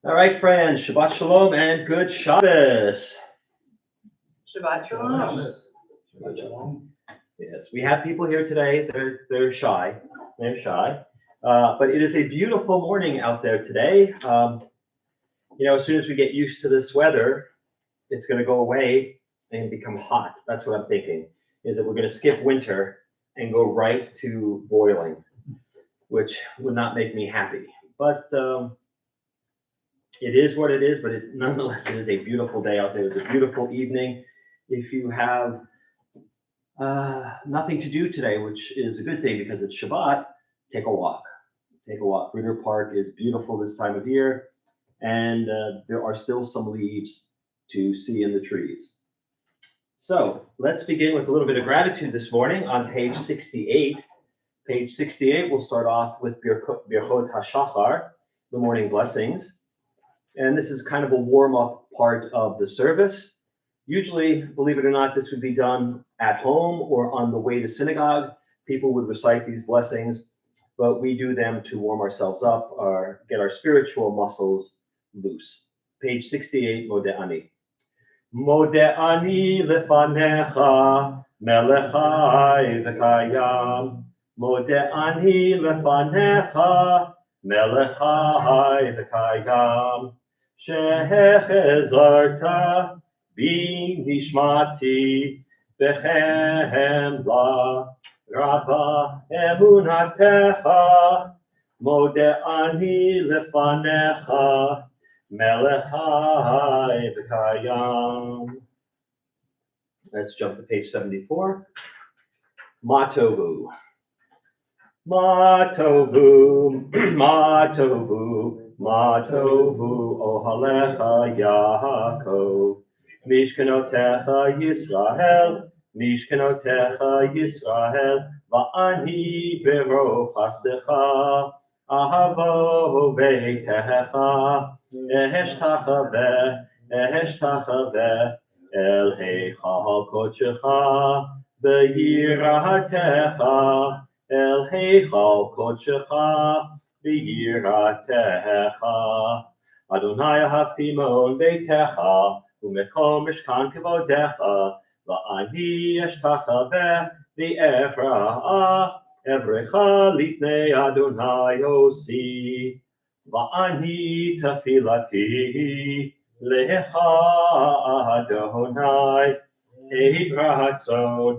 All right, friends, Shabbat Shalom and good Shabbos. Shabbat Shalom. Shabbat Shalom. Yes, we have people here today. They're shy. They're shy. But it is a beautiful morning out there today. As soon as we get used to this weather, it's going to go away and become hot. That's what I'm thinking, is that we're going to skip winter and go right to boiling, which would not make me happy. But it is what it is, but nonetheless, it is a beautiful day out there. It's a beautiful evening. If you have nothing to do today, which is a good thing because it's Shabbat, take a walk. Take a walk. Ritter Park is beautiful this time of year, and there are still some leaves to see in the trees. So let's begin with a little bit of gratitude this morning on page 68. Page 68, we'll start off with Birchot HaShachar, the morning blessings. And this is kind of a warm-up part of the service. Usually, believe it or not, this would be done at home or on the way to synagogue. People would recite these blessings, but we do them to warm ourselves up or get our spiritual muscles loose. Page 68, Modeh Ani. Modeh Ani lefanecha, melech chai v'kayam. Modeh Ani lefanecha, melech chai v'kayam. Shehechezarta bi nishmati b'chemla rabba emunatecha. Modeh Ani lefanecha, melech chai v'kayam. Let's jump to page 74. Ma tovu. Ma tovu, ma tovu, ma tovu, ohalecha Yaakov. Mishkanotecha Yisrael, Mishkanotecha Yisrael, va'ani berov chastecha, ahavo beitecha, eheshtachaveh, el heichal kodshecha, be'yiratecha, El heichal kodshecha b'yiratecha. Adonai ahavti ma'on beitecha u'mekom mishkan kevodecha va'ani eshtachaveh v'efra'ah evrecha lifnei Adonai osi va'ani tefilati lecha Adonai ei ratzon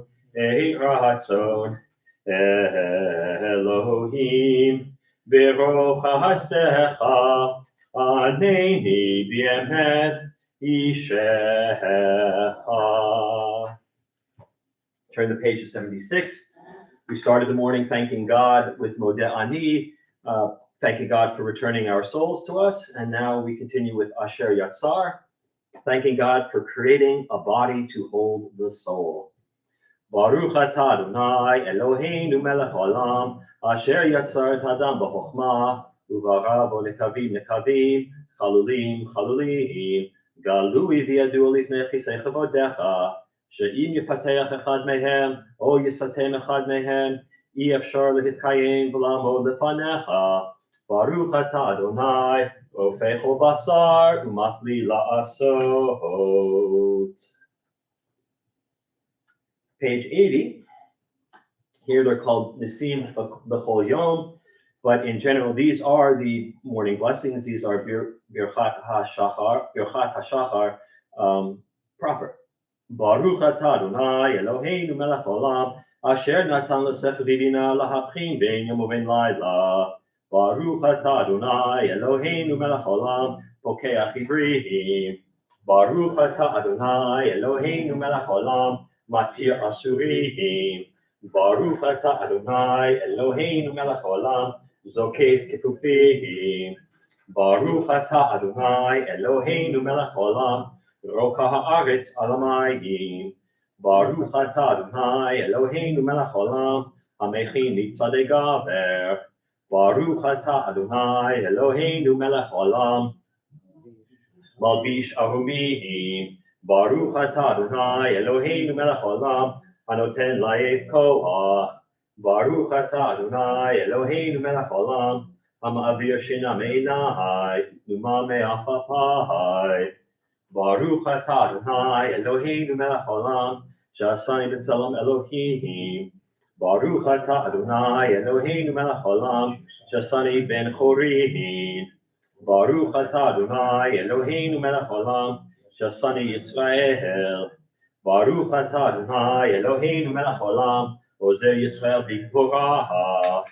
Elohim, Beroch hastecha, aneni b'emet ishecha. Turn the page to 76. We started the morning thanking God with Modeh Ani, thanking God for returning our souls to us, and now we continue with Asher Yatzar, thanking God for creating a body to hold the soul. Baruch atah Adonai Eloheinu melech haolam asher yatzar et hadam b'chokhmah uvara bo nekavim nekavim chalulim chalulim galui v'yadu lifnei chisei chavodecha she'im yipateach echad mehem o yisatem echad mehem אי אפשר להתקיים ולעמוד לפניך. ברוך אתה אדוני, רופא כל בשר ומפליא לעשות. Page 80, here they're called Nisim B'chol Yom, but in general, these are the morning blessings. These are Birchat HaShachar proper. Baruch atah Adonai Eloheinu melech haolam asher natan l'sechel v'bina lahapchin ben yom uben layla. Baruch atah Adonai Eloheinu melech haolam pokeach ivrim. Baruch atah Adonai Eloheinu melech haolam matir asurim. Baruch atah Adonai Eloheinu melech haolam zokef kefufim. Baruch atah Adonai Eloheinu melech haolam roka haaretz al hamayim. Baruch atah Adonai Eloheinu melech haolam hamechin nitzadei gaver. Baruch atah Adonai Eloheinu melech haolam malbish arumim. Baruch atah Adonai Eloheinu melech haolam hanoten laev koach. Baruch atah Adonai Eloheinu melech haolam, hama'avir shina me'inai, numa me'afapai. Baruch atah Adonai Eloheinu melech haolam, she'asani b'tzelem Elohim. Baruch atah Adonai Eloheinu melech haolam, she'asani ben chorin. Baruch atah Adonai Eloheinu melech haolam, she'asani Yisrael. Baruch atah Adonai Eloheinu melech haolam, ozer Yisrael b'gvoraha.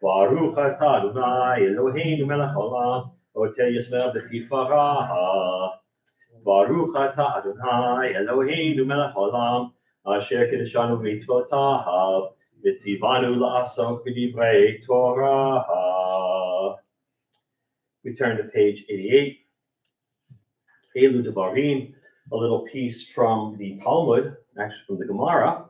Baruch atah Adonai Eloheinu melech haolam, oter Yisrael b'tifaraha. Baruch atah Adonai Eloheinu melech haolam, asher kiddushanu b'mitzvotav, v'tzivanu la'asok b'divrei Torah. We turn to page 88. Elu Devarim, a little piece from the Talmud, actually from the Gemara,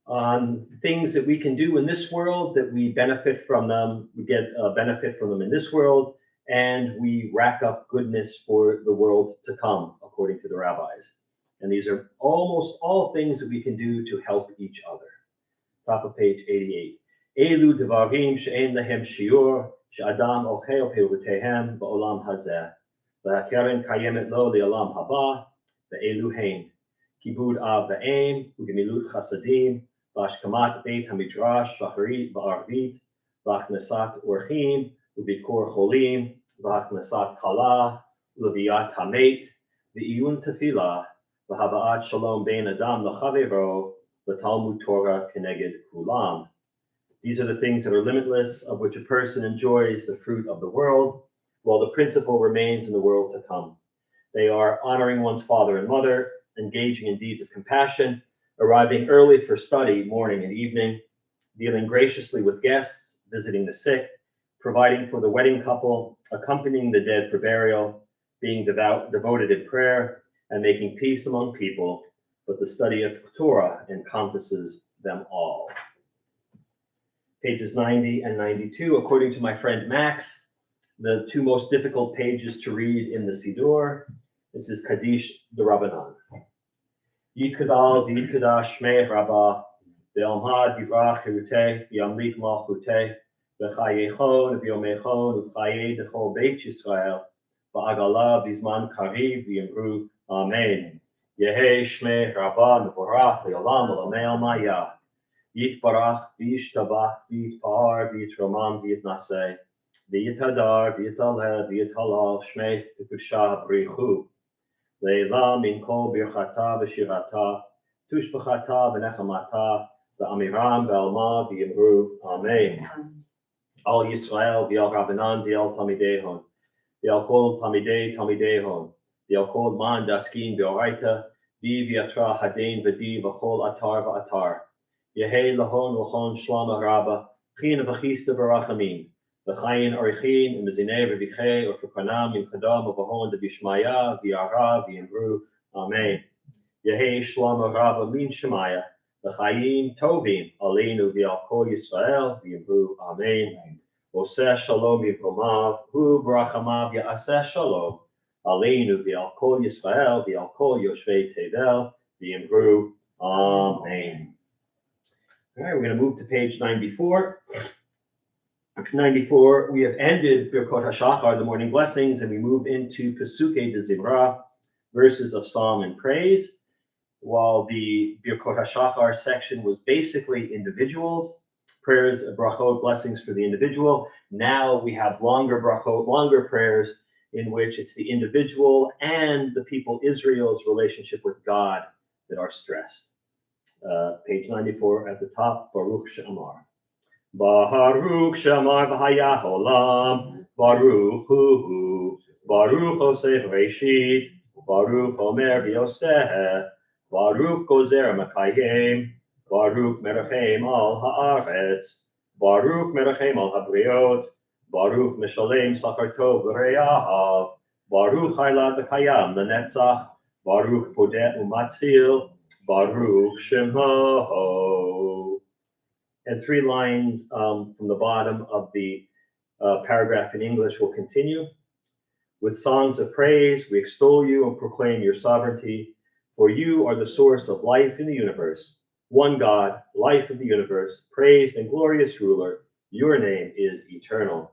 on things that we can do in this world that we benefit from them. We get a benefit from them in this world, and we rack up goodness for the world to come, according to the rabbis. And these are almost all things that we can do to help each other. Top of page 88. Elu devarim she'en lehem shiur, she'adam ochel perutehem ba'olam hazeh. V'hakeren kayemet lo le'olam haba, ve'elu hein. Kibud av ve'em, u'gemilut chasadim, v'ashkamat beit hamidrash shacharit v'arvit, v'achnesat orchim, u'bikor cholim, v'achnesat kala, u'leviat hamet, v'iyun tefillah, v'haba'at shalom bein adam l'chavero, v'talmud Torah keneged kulam. These are the things that are limitless, of which a person enjoys the fruit of the world, while the principle remains in the world to come. They are honoring one's father and mother, engaging in deeds of compassion, arriving early for study morning and evening, dealing graciously with guests, visiting the sick, providing for the wedding couple, accompanying the dead for burial, being devoted in prayer, and making peace among people. But the study of Torah encompasses them all. Pages 90 and 92, according to my friend Max, the two most difficult pages to read in the Siddur. This is Kaddish the Rabbanan. Yitkadal v'yitkadash shmei Rabbah, ve'omha divrach hiruteh, v'yamlik malchuteh, v'chayechon v'yomechon v'chayei dechol beit Yisrael, v'agala v'zman kariv v'yimru Amen. Yehi shmei Rabbah mevorach le'olam olamei almaya. Yitbarach v'yishtabach v'yitpar v'yitromam v'yitnaseh, v'yitadar v'yitaleh v'yithalal shmei v'kusha brichu. Le'ila min kol birchata v'shirata, tushbachata v'nechamata, v'amiram v'alma v'yimru Amen. Al Yisrael v'yal Rabbanan v'yal Tamidehon, v'yal kol Tamidehon, v'yal kol man daskin v'oraita, v'yatra hadein v'di v'chol atar v'atar. Yehei lahon l'chon shlama rabba, china v'chista v'rachamim, v'chayin orichin, v'mezinei v'vichei, v'fukanam, v'kadam, v'vahon v'bishmaya, v'yara, v'yimru, Amen. Yehei shlama rabba min shemaya, v'chayim tovim, aleinu v'al kol Yisrael, v'yimru, Amen. Oseh shalom yivromav, hu v'rachamav ya'aseh shalom, aleinu v'al kol Yisrael, v'al kol yoshvei tevel, v'yimru, Amen. All right, we're going to move to page 94. 94, we have ended Birkot HaShachar, the morning blessings, and we move into Pesukei de Zimra, verses of song and praise. While the Birkot HaShachar section was basically individuals, prayers, brachot, blessings for the individual. Now we have longer brachot, longer prayers in which it's the individual and the people Israel's relationship with God that are stressed. Page 94 at the top, Baruch She'amar. Baruch She'amar v'haya olam, Baruch hu, Baruch oseh v'reshit, Baruch omer v'yoseh, Baruch gozer mekayim, Baruch merachem al haaretz, Baruch merachem al habriot, Baruch meshalem sachar tov v'reyahav, Baruch hayla v'kayam l'netzach, Baruch podeh umatzil, Baruch Shemo. And 3 lines from the bottom of the paragraph in English will continue. With songs of praise, we extol you and proclaim your sovereignty, for you are the source of life in the universe. one God, life of the universe, praised and glorious ruler. Your name is eternal.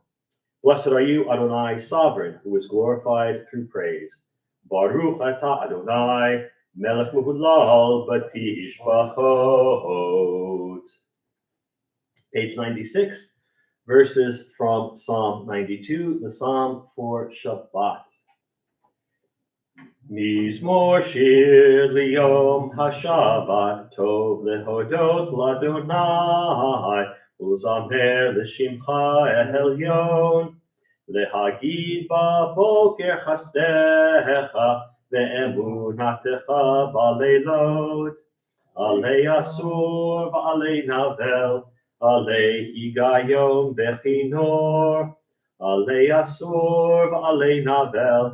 Blessed are you, Adonai, sovereign, who is glorified through praise. Baruch atah Adonai, melech mehulal batishbachot. Page 96, verses from Psalm 92, the Psalm for Shabbat. Mizmor shir liyom hashabbat tov lehodot ladonai uzamer l'shimcha elyon lehagid baboker chastecha ve'emunatecha baleilot alei asur v'alei navel alei higayom bechinor alei asur v'alei navel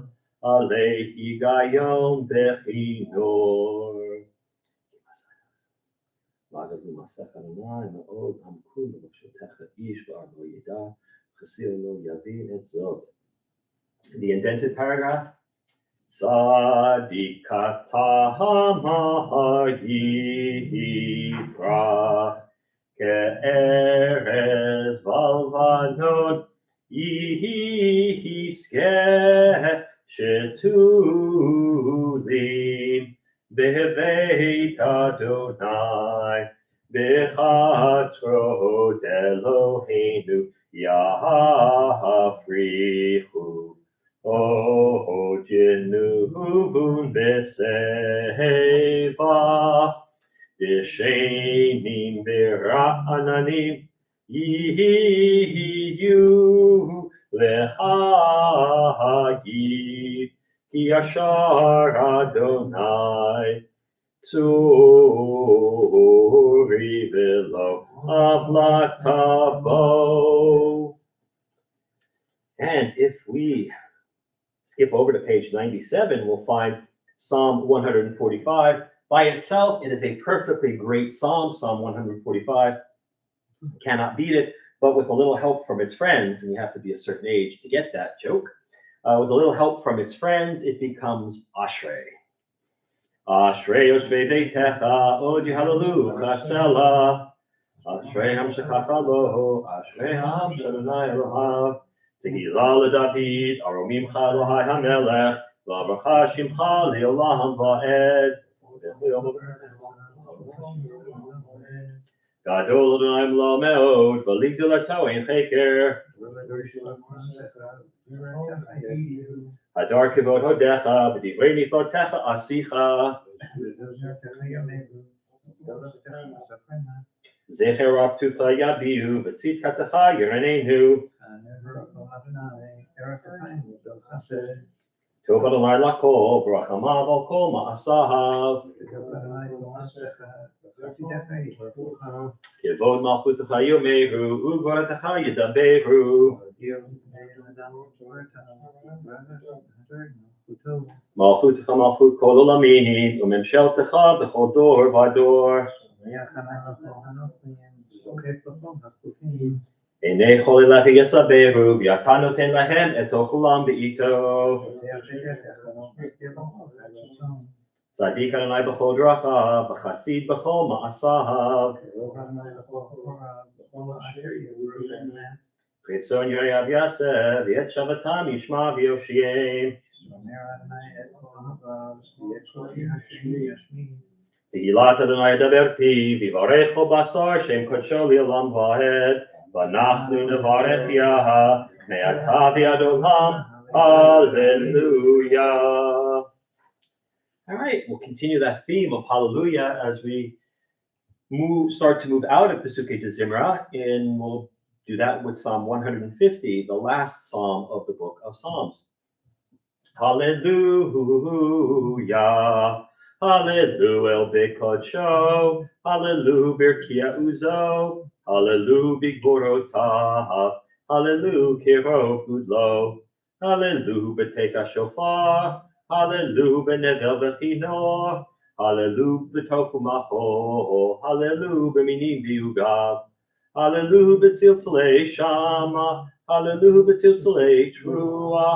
alei higayom bechinor. Magadu masech Adonai ma'od hamkul v'moshotecha ish v'arbo yeda chasir lo yavin et zot. The indented paragraph. Tzadikata ha'yifrach ke'erez valvanot yiskeh shetulim beveit Adonai bechatzrot Eloheinu yafrichu. O Jinuvun Beseva, Bishenim Bira'ananim, Yiyu Lehagi, Ki Yashar Adonai, Tzuri Velo Avlatavo. And if we skip over to page 97, we'll find Psalm 145. By itself, it is a perfectly great psalm, Psalm 145. Cannot beat it, but with a little help from its friends, and you have to be a certain age to get that joke, with a little help from its friends, it becomes Ashrei. Ashrei Yoshvei Beitecha, Oji Hallelu Chasela, Ashrei Ham Shechachalo, Ashrei Ham Shadonai Elohav, Tehillah LeDavid, Aromimcha Elohai HaMelech, V'avracha Shimcha Le'olam Va'ed. Gadol Adonai Lo Meod, V'ligdolato Ein Cheker. Hadar Kivod Hodecha, V'divrei Niflotecha Asicha. Zecher Rav Tucha Yabiu, V'tzidkatecha Yireneinu. Tov Adonai Lakol, V'rachamav Al Kol Ma'asahav. Kivod Malchutecha Yomeru, Ugvaratecha Yedaberu. Malchutecha Malchut Kol Olamim, U'memsheltecha B'chol Dor V'ador. Einei chol elecha yesaberu, v'yata noten lahem et ocholam be'ito. Tzadik Adonai b'chol dracha, v'chasid b'chol ma'asahav. Chitzon Yoreav Yaseh, v'et Shavatam Yishma v'yoshiem. Tehillat Adonai Daber Pi, v'varecho basar Shem Kodsho Li'olam Va'ed, v'nachnu nevarech Yaha, me'ata v'ad olam, Hallelujah. All right, we'll continue that theme of Hallelujah as we start to move out of Pesukei Zimra, and we'll do that with Psalm 150, the last psalm of the book of Psalms. Hallelujah. Hallelu el bekodsho, Hallelu birkia uzo, Hallelu bigborotav, Hallelu kirov gudlo, Hallelu beteka shofar, Hallelu benevel bechinor, Hallelu betofu macho, Hallelu beminim biugav, Hallelu betziltzalei shama, Hallelu betziltzalei trua,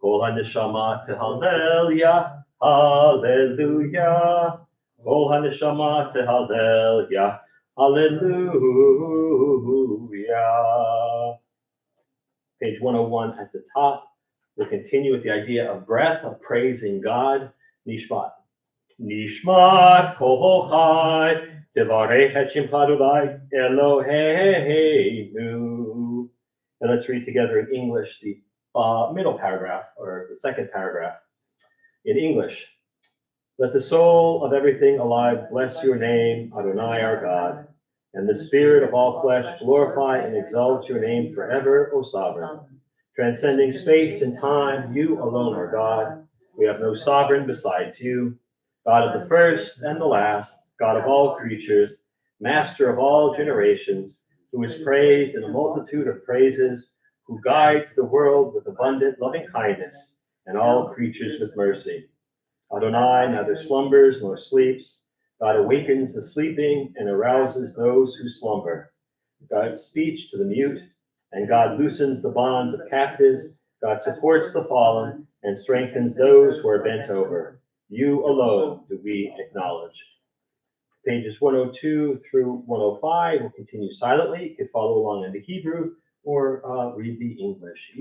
Kol haneshama tehalel ya. Hallelujah, Kol haneshama tehallel ya. Hallelujah. Page 101 at the top. We'll continue with the idea of breath, of praising God. Nishmat. Nishmat kol chai. Tevarech et shimcha Adonai Eloheinu. And let's read together in English the middle paragraph, or the second paragraph. In English, let the soul of everything alive bless your name, Adonai our God, and the spirit of all flesh glorify and exalt your name forever, O sovereign. Transcending space and time, you alone are God. We have no sovereign besides you, God of the first and the last, God of all creatures, master of all generations, who is praised in a multitude of praises, who guides the world with abundant loving kindness, and all creatures with mercy. Adonai neither slumbers nor sleeps. God awakens the sleeping and arouses those who slumber. God gives speech to the mute, and God loosens the bonds of captives. God supports the fallen and strengthens those who are bent over. You alone do we acknowledge. Pages 102 through 105 will continue silently. You can follow along in the Hebrew or read the English.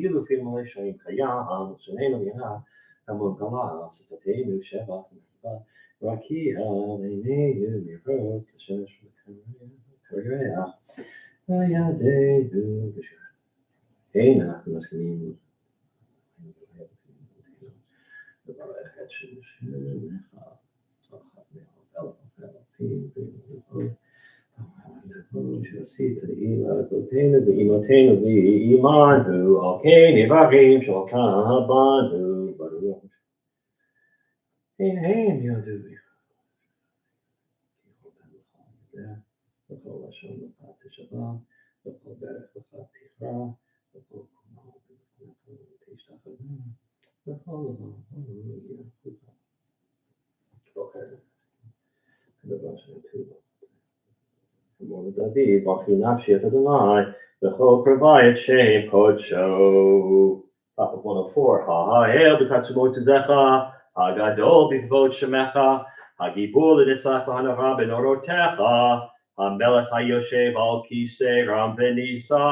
David, Bachi Nafshi et Adonai, V'chol Provayet Shem Kodsho. Top of 104. Ha'el b'tatzumot zecha, Hagadol b'kvod shemecha, Hagibur l'nitzach v'hanara b'norotecha, Hamelech ha'yoshev al kisei ram v'nisa,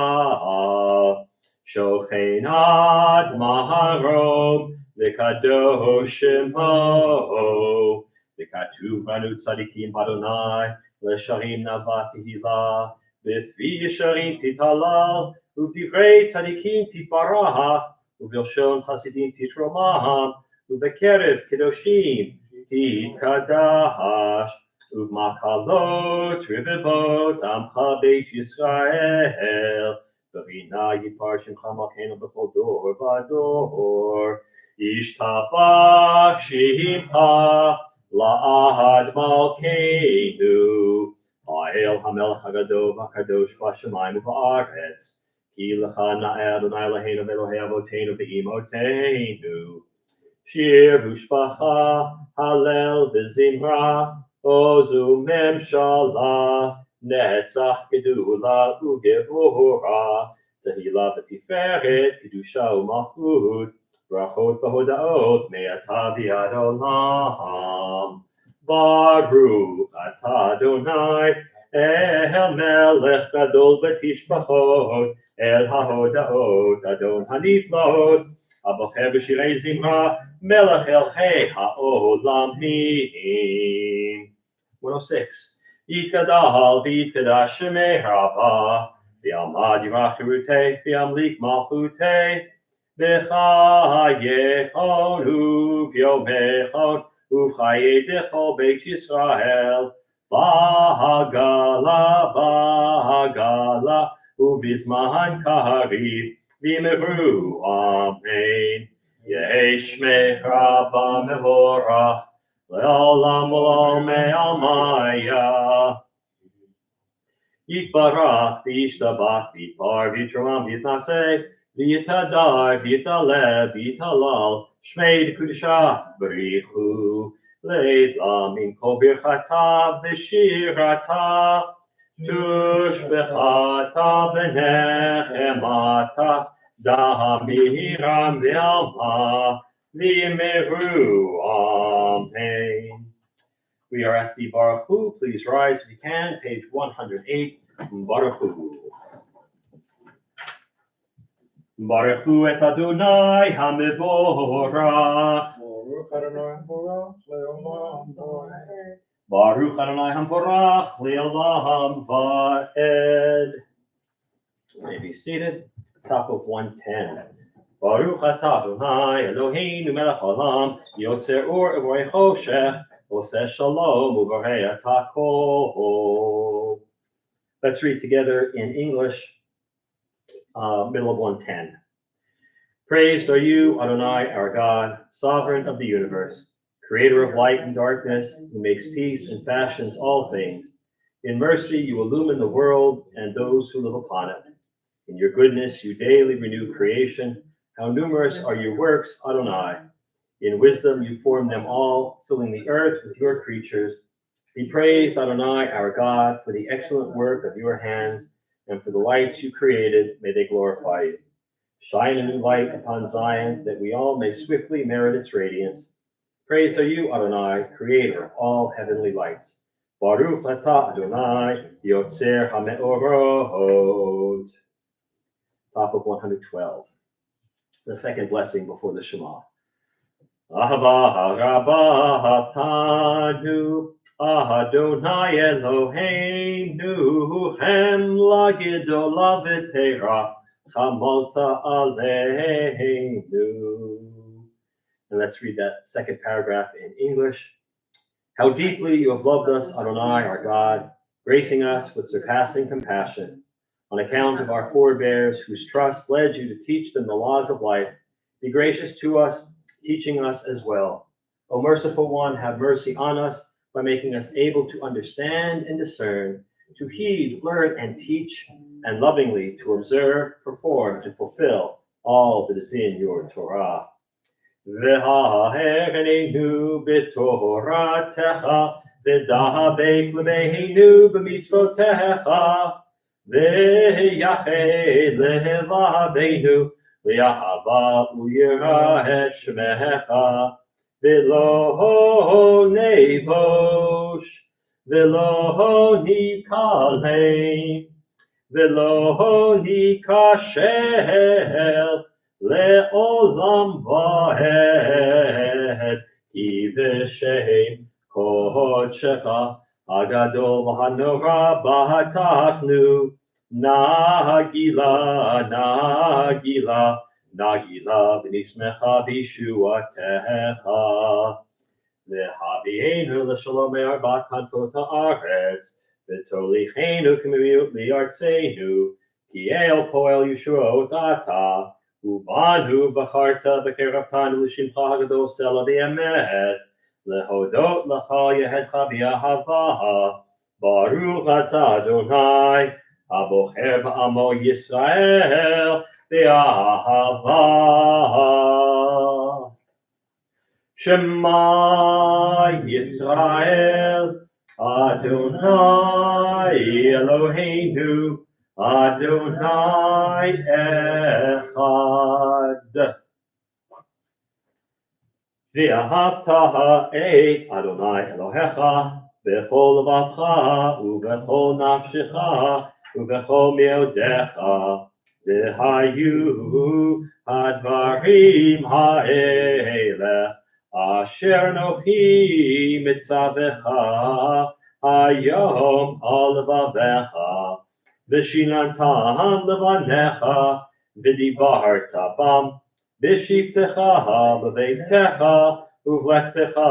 Shochenad maharom, V'kadosh shemo, V'katuv banu tzadikim b'Adonai, Lesharim navati hilah, V'fi yesharim titalal, U'divrei tzadikim tiparach, U'vilshon chasidim titromaham, U'bekerev kedoshim tikadash, U'makalot rivivot amcha beit Yisrael, V'rina yipar shimcha malkeinu b'chol dor v'ador, Ishtabach shimcha la'ad malkeinu, Ha'el hamelech hagadol v'kadosh v'shamayim v'aretz, Ki lecha na'eh Adonai Eloheinu v'Elohei avoteinu v'imotenu, Shir v'ushpacha, Hallel v'zimra, Ozu memshala, Netzach gedula u'gevura, Tehillah v'tiferet, Kedusha u'malchut, Brachot v'hodaot, Me'ata v'yad olam. Baruch atah Adonai, El melech gadol v'tishbachot, El hahodaot, Adon haniflaot, Abocher b'shirei zimra, Melech elchei ha'olamim. 106. Yitkadal v'yitkadash shemei ha'ava, V'yamad yirach cherutei, V'yamlik malchutei, V'chayechon u'vyomechon, U'chayedecho beit Yisrael, V'hagala, U'bizman kariv, V'imevru, Amen. Yesh me'raba mevorach, Le'olam olam me'almaya. Yitbarach, v'yishtabach, v'yitpar, v'yitramam, v'yitnaseh, v'yitadar, v'yitaleh, v'yitalal, Shmei Kudusha B'richu, Le'la min kol birchata v'shirata, Tushbechata v'nechemata, Da'amiram v'alma, V'yimeru, Amen. We are at the Baruch Hu. Please rise if you can. Page 108. Baruch Hu. Baruch Hu et Adonai HaMevorach. Baruch Adonai HaMevorach Le'olam Va'ed. You may be seated. Top of 110. Baruch atah Adonai Eloheinu melech haolam yotzer or u'borei choshech oseh shalom u'borei hakol. Let's read together in English, middle of 110. Praised are you, Adonai, our God, sovereign of the universe, creator of light and darkness, who makes peace and fashions all things. In mercy you illumine the world and those who live upon it. In your goodness you daily renew creation. How numerous are your works, Adonai. In wisdom you form them all, filling the earth with your creatures. Be praised, Adonai, our God, for the excellent work of your hands, and for the lights you created, may they glorify you. Shine a new light upon Zion, that we all may swiftly merit its radiance. Praised are you, Adonai, creator of all heavenly lights. Baruch atah Adonai, yotzer hameorot. Top of 112. The second blessing before the Shema. Ahava rabah haftanu, Adonai Eloheinu, hem lagidola v'teira, chamolta aleinu. And let's read that second paragraph in English. How deeply you have loved us, Adonai, our God, gracing us with surpassing compassion. On account of our forebears, whose trust led you to teach them the laws of life, be gracious to us, teaching us as well. O merciful one, have mercy on us by making us able to understand and discern, to heed, learn, and teach, and lovingly to observe, perform, and fulfill all that is in your Torah. V'ha'ereinu b'toratecha, v'dahabek l'meinu b'mitzvotecha, v'yached levaveinu, v'yahava u'yirah shmecha, v'lo nevosh, v'lo nikalem, v'lo nikashel, le'olam va'ed, ki v'shem kodshecha, Agadol v'hanora b'hatachnu, nagila, nagila, nagila, v'nismecha b'shuatecha, v'havienu l'shalom me'arbat kanfot ha'aretz, v'tolichenu k'miyut li'artzeinu, ki el poel yeshuot ata, ubanu b'charta b'keravtanu l'shimcha hagadol sela b'emet, lehodot l'cha yehedcha b'ahava, baruch atah Adonai, abocher b'amo Yisrael b'ahava. Shema Yisrael, Adonai Eloheinu, Adonai Echad. V'ahavta et Adonai Elohecha, b'chol levavcha, u'b'chol nafshecha, u'b'chol meodecha, v'hayu hadvarim ha'ele, asher nochi mitzavecha, hayom al levavecha, v'shinantam levanecha, v'dibarta bam, B'shiftecha b'beitecha, uv'lechtecha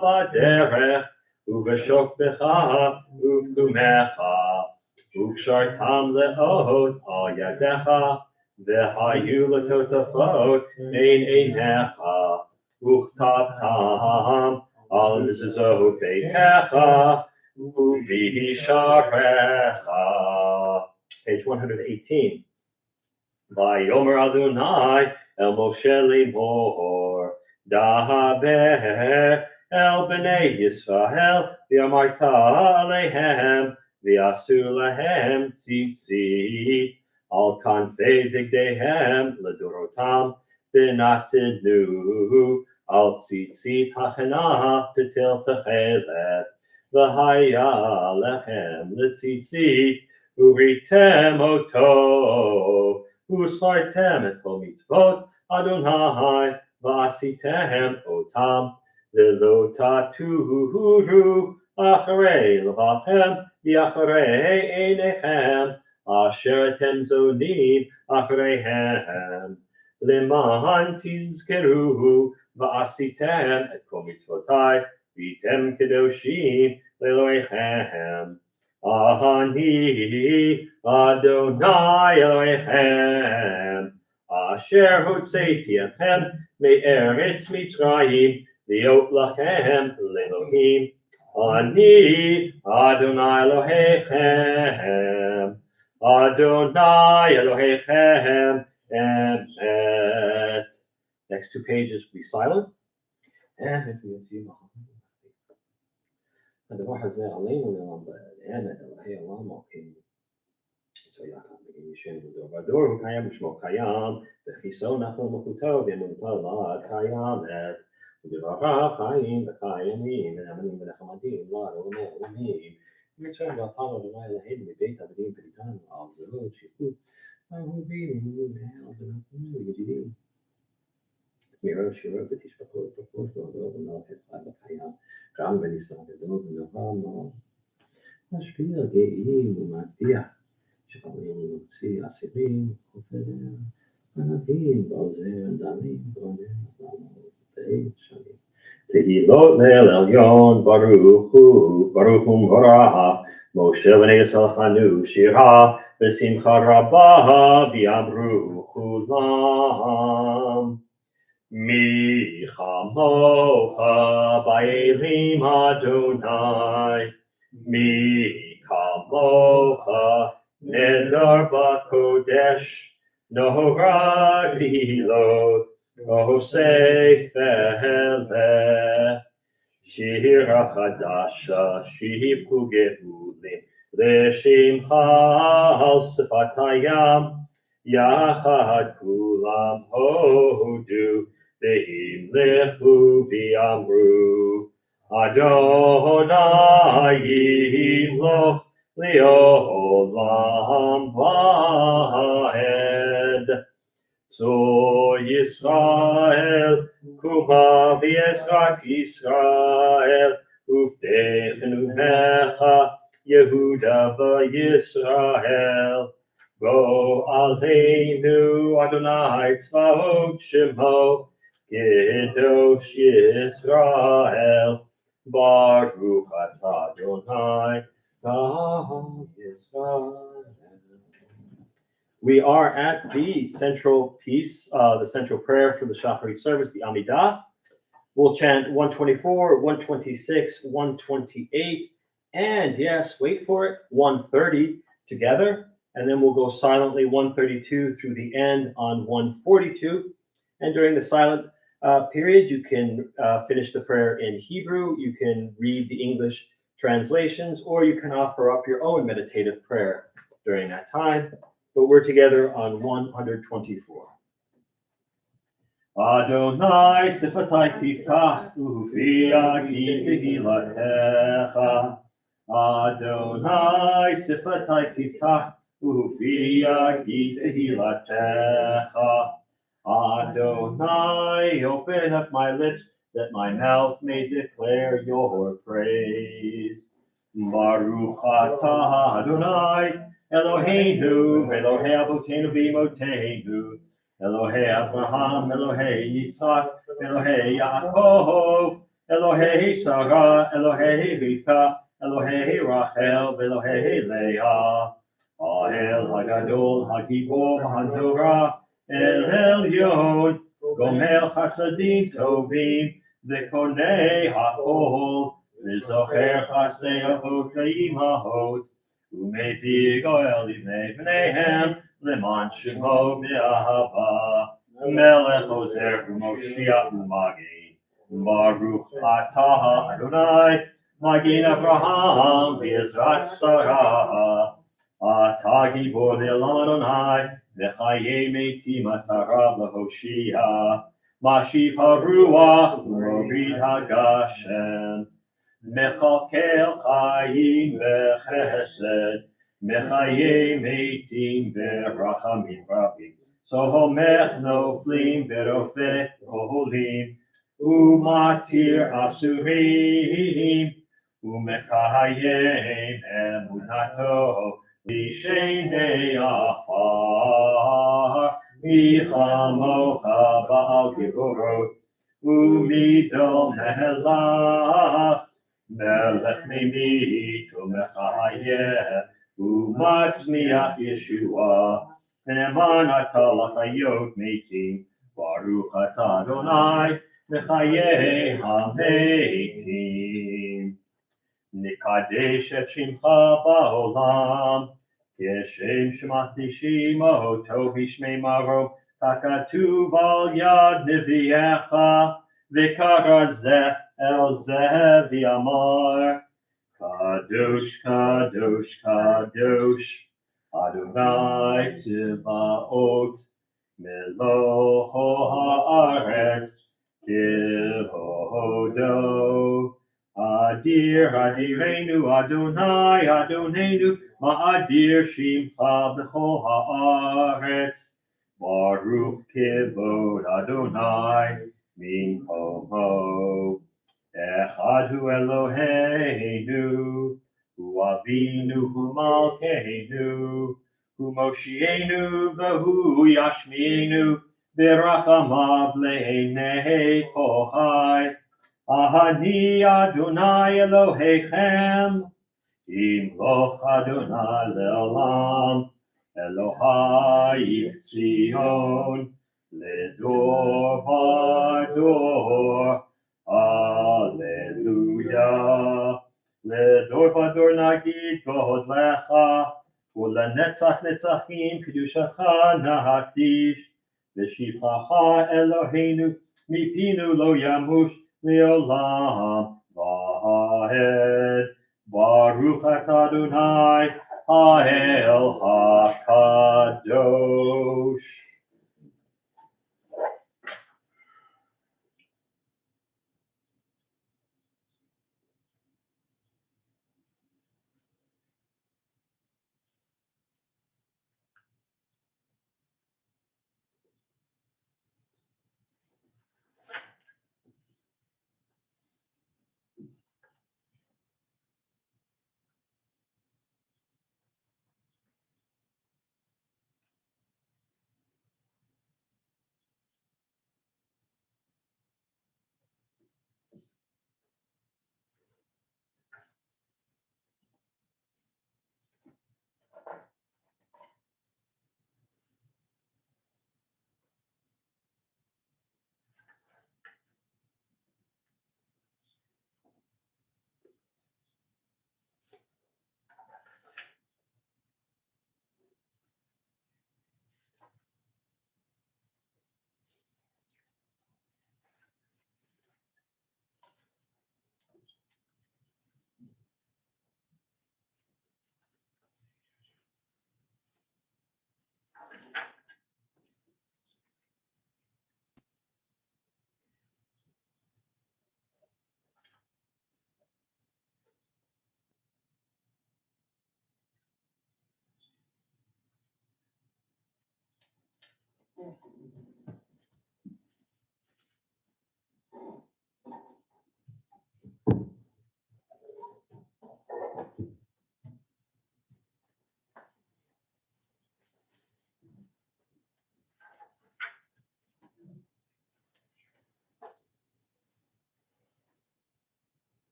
b'derech, uv'shoktecha uv'kumecha, uv'shartam le'ot al yadecha, v'hayu l'totafot ein einecha, uchtavtam al mezuzot beitecha, uv'hisharecha. Page 118. Vayomer Adonai El Moshe Lemor, Dahaber El Bnei Yisrael, V'amarta Alehem, V'asu Lahem Tzitzit, Al Kanfei Vigdehem, Ledorotam, V'natidnu, Al Tzitzit Hachanah, V'til Techelet, v'haya lechem l'tzitzit, uritem oto, u'schartem et kol mitzvot Adonai, v'asitem otam, v'lo tatuhu acharei levachem, v'acharei einechem, asher etem zonim achareihem, למען תזכרו ועשיתם את כל מצוותיי והייתם קדושים לאלוהיכם. אני אדוני אלוהיכם אשר הוצאתי אתכם מארץ מצרים להיות לכם לאלוהים. אני אדוני אלוהיכם. אדוני אלוהיכם. Emet. Next two pages be silent. הדבר הזה עלינו ללמד, אמת אלוהי עולם אלוהים. יחד מגיעים שם ודור ודור, הוא קיים ושמו קיים, וכיסו נחל מלכותו, ואמונתו לעד קיימת, ודבריו חיים וקיימים, ונאמנים ונחמדים, לעד עולמי עולמים. ומצרים ואתנו אדוני אלוהינו מבית עבדים פריתנו, על זרות שיפוט. מירה שירה ותשפחות פחות ועודו ומלך אחד וקיים גם וניסה גדול ונורא משפיע גאים ומטביע שפעמים מוציא אסירים חופר ענבים ועוזר דמים ועונר בית שנים תהילות לאל עליון ברוך הוא מבורך משה בני ישראל חנו שירה בשמחה רבה ויאמרו כולם מי כמוך באלים אדוני מי כמוך נדר בקודש נורא תהילות עושה פלא שיר החדשה שיבחו גאולים לשמך על שפת הים יחד כולם הודו והמלכו ואמרו אדוני ימלוך לעולם ועד צור ישראל קומה בעזרת ישראל ובטחנו בך יהודה וישראל בוא עלינו אדוני צבאות שמו קדוש ישראל ברוך אתה אדוני God Israel. We are at the central piece, the central prayer for the Shacharit service, the Amidah. We'll chant 124, 126, 128, and yes, wait for it, 130 together. And then we'll go silently 132 through the end on 142. And during the silent period, you can finish the prayer in Hebrew, you can read the English translations, or you can offer up your own meditative prayer during that time. But we're together on 124. Adonai sifatai tiftach ufiya ki tehilatecha. Adonai sifatai tiftach ufiya ki tehilatecha. Adonai, open up my lips that my mouth may declare your praise. Baruch atah Adonai Eloheinu, Elohei Avotenu v'Imotenu, Elohei Abraham, Elohei Yitzhak, Elohei Yaakov, Elohei Sarah, Elohei Rivka, Elohei Rachel, Elohei Leah, Ahel Hagadol, Hagibor, Hatorah, El Elyon, Gomer Chasadim Tovim, V'konei Hakol, V'zocher Chasdei Avot V'imahot, Umevig Oel Livnei Bneihem, Leman Shemo Be'ahava, Melech Ozer U'Moshiach U'Magin, Baruch Atah Adonai, Magin Avraham, V'Ezrat Sarah, Atah Gibor Le'olam Adonai, V'chayei Metim Atarav L'Hoshia, Mashiv HaRuach U'Morid HaGashem, Mechalkel chayim v'chesed, mechaye meitim v'rachamim rabim. Sohomech noflim v'rofeh cholim, umatir asurim, umekayem emunato, l'shenei afar, michamocha ba'al giborot, umido melach, melech mimit umechayeh, umatzmiach Yeshua, Neman ata lachayot metim, Baruch ata Adonai, mechayeh hametim. Nikadesh et shimcha ba'olam, Keshem shemati shimo tov ishmei maro, Takatuv al yad neviecha, V'kara zeh el zeh v'amar, Kadosh, Kadosh, Kadosh, Adonai Tzivaot, Meloho haaretz, Kihodo. Adir, Adirenu, Adonai, Adonenu, Ma'adir Shimcha b'chol haaretz. Baruch kivod Adonai, min homo. Echad hu Eloheinu, hu Avinu, hu Malkeinu, hu Moshienu, v'hu Yashmienu, v'rachamav le'enei kochai. Ahani Adonai Elohechem, imloch Adonai le'olam, Elohai Tzion, ledor vador. Hallelujah. Ledor vador nagid God lecha, ulenetzach netzachim kedushacha nahakdish, v'shivchacha Eloheinu mipinu lo yamush leolam vahed. Baruch atah Adonai ha'el hakadosh.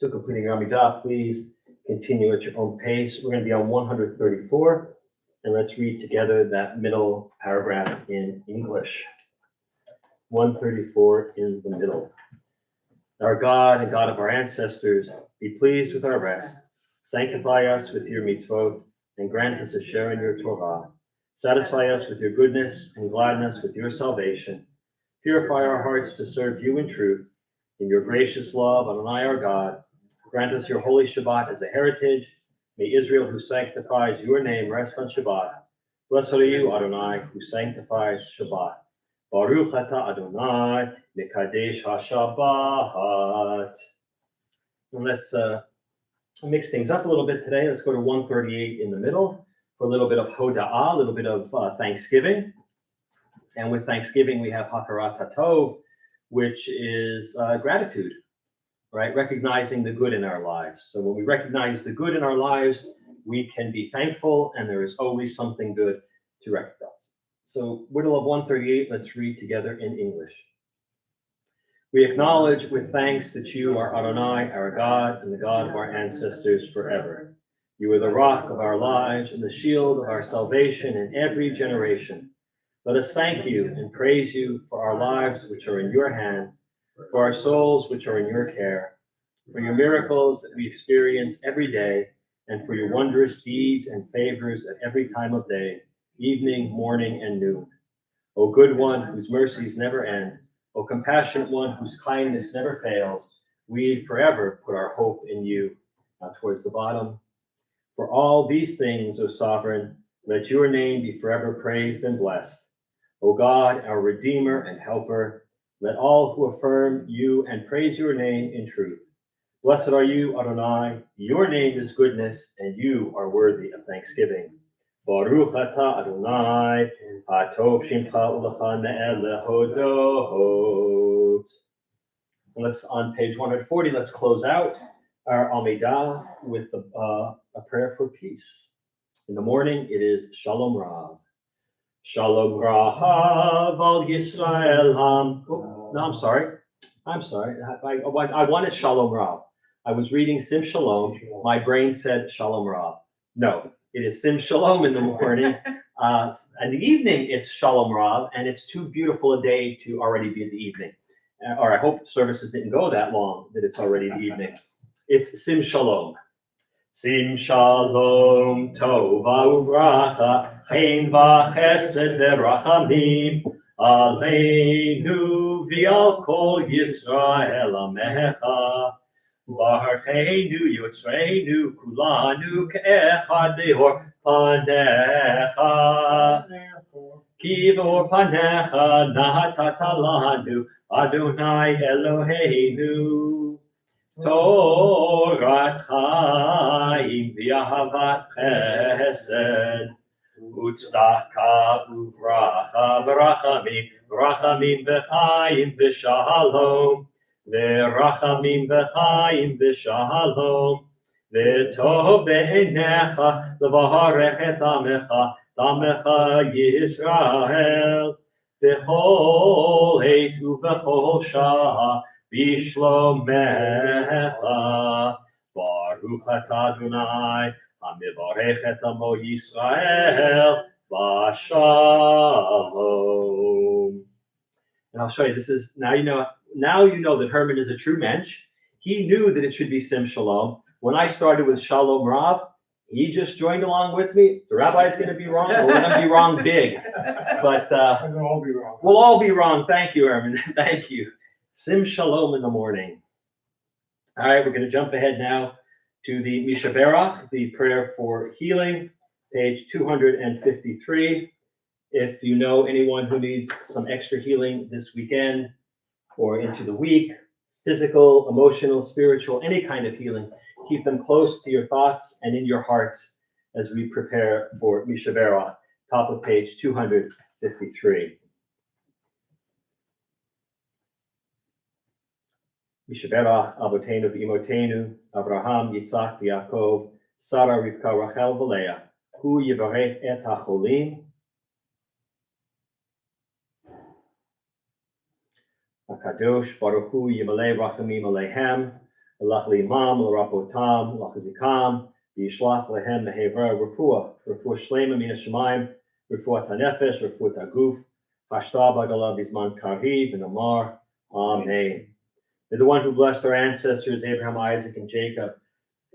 So completing your Amidah, please continue at your own pace. We're going to be on 134, and let's read together that middle paragraph in English. 134 in the middle. Our God and God of our ancestors, be pleased with our rest. Sanctify us with your mitzvot, and grant us a share in your Torah. Satisfy us with your goodness, and gladden us with your salvation. Purify our hearts to serve you in truth. In your gracious love, Adonai our God, grant us your holy Shabbat as a heritage. May Israel, who sanctifies your name, rest on Shabbat. Blessed are you, Adonai, who sanctifies Shabbat. Baruch atah Adonai, mekadesh ha-Shabbat. And let's mix things up a little bit today. Let's go to 138 in the middle for a little bit of hoda'ah, a little bit of thanksgiving. And with thanksgiving, we have hakarat hatov, which is gratitude, right? Recognizing the good in our lives. So when we recognize the good in our lives, we can be thankful, and there is always something good to recognize. So middle of 138, let's read together in English. We acknowledge with thanks that you are Adonai, our God, and the God of our ancestors forever. You are the rock of our lives and the shield of our salvation in every generation. Let us thank you and praise you for our lives which are in your hand, for our souls which are in your care, for your miracles that we experience every day, and for your wondrous deeds and favors at every time of day, evening, morning, and noon. O good one, whose mercies never end, O compassionate one, whose kindness never fails, we forever put our hope in you. Now towards the bottom. For all these things, O sovereign, let your name be forever praised and blessed. O God, our Redeemer and Helper, let all who affirm you and praise your name in truth. Blessed are you, Adonai, your name is goodness, and you are worthy of thanksgiving. Baruch atah Adonai, hatov shimcha u'lecha ne'el lehodot. Let's, on page 140, let's close out our Amidah with a prayer for peace. In the morning, it is Shalom Rav. Shalom Rav al Yisrael Ham. Oh, no, I'm sorry. I wanted Shalom Rav. I was reading Sim Shalom. My brain said Shalom Rav. No, it is Sim Shalom in the morning. In the evening, it's Shalom Rav, and it's too beautiful a day to already be in the evening. Or I hope services didn't go that long that it's already the evening. It's Sim Shalom. Sim Shalom Tova Uvracha Chen V'Chesed V'Rachamim Aleinu V'Al Kol Yisrael Amecha Barucheinu Yotzreinu Kulanu Ke'echad Leor Panecha Ki V'or Panecha Nahatata Lanu Adonai Eloheinu Torat Chaim V'Ahavat Chesed Utzedaka Uvracha V'Rachamim Rachamim V'Chaim V'Shalom V'Rachamim V'Chaim V'Shalom V'Tov B'Einecha L'Varech Et Amecha Yisrael V'Chol Eit U'V'Chol Shah Bishlomecha, Baruch atah Adonai, Hamivarech et amo Yisrael, Vashalom. And I'll show you. This is now you know that Herman is a true mensch. He knew that it should be Sim Shalom. When I started with Shalom Rav, he just joined along with me. The rabbi's going to be wrong. We're going to be wrong big, but We'll all be wrong. we'll all be wrong. Thank you, Herman. Thank you. Sim Shalom in the morning. All right, we're going to jump ahead now to the Misha Berach, the prayer for healing, page 253. If you know anyone who needs some extra healing this weekend or into the week, physical, emotional, spiritual, any kind of healing, keep them close to your thoughts and in your hearts as we prepare for Misha Berach, top of page 253. Mishaberach Avotenu v'Imotenu Abraham Yitzhak v'Yaakov Sarah Rivka Rachel v'Leah Hu Yivarech et HaCholim HaKadosh Baruch Hu Yimalei Rachamim Aleihem Elach Limam, Larapotam, Lachazikam, Yishlach Lehem Mehevra, Refuah Shlema Min Hashemayim, Refuah Tanefesh, Refuah Taguf, Hashta Bagala Bizman Kariv, and Amar. Amen. May the one who blessed our ancestors, Abraham, Isaac, and Jacob,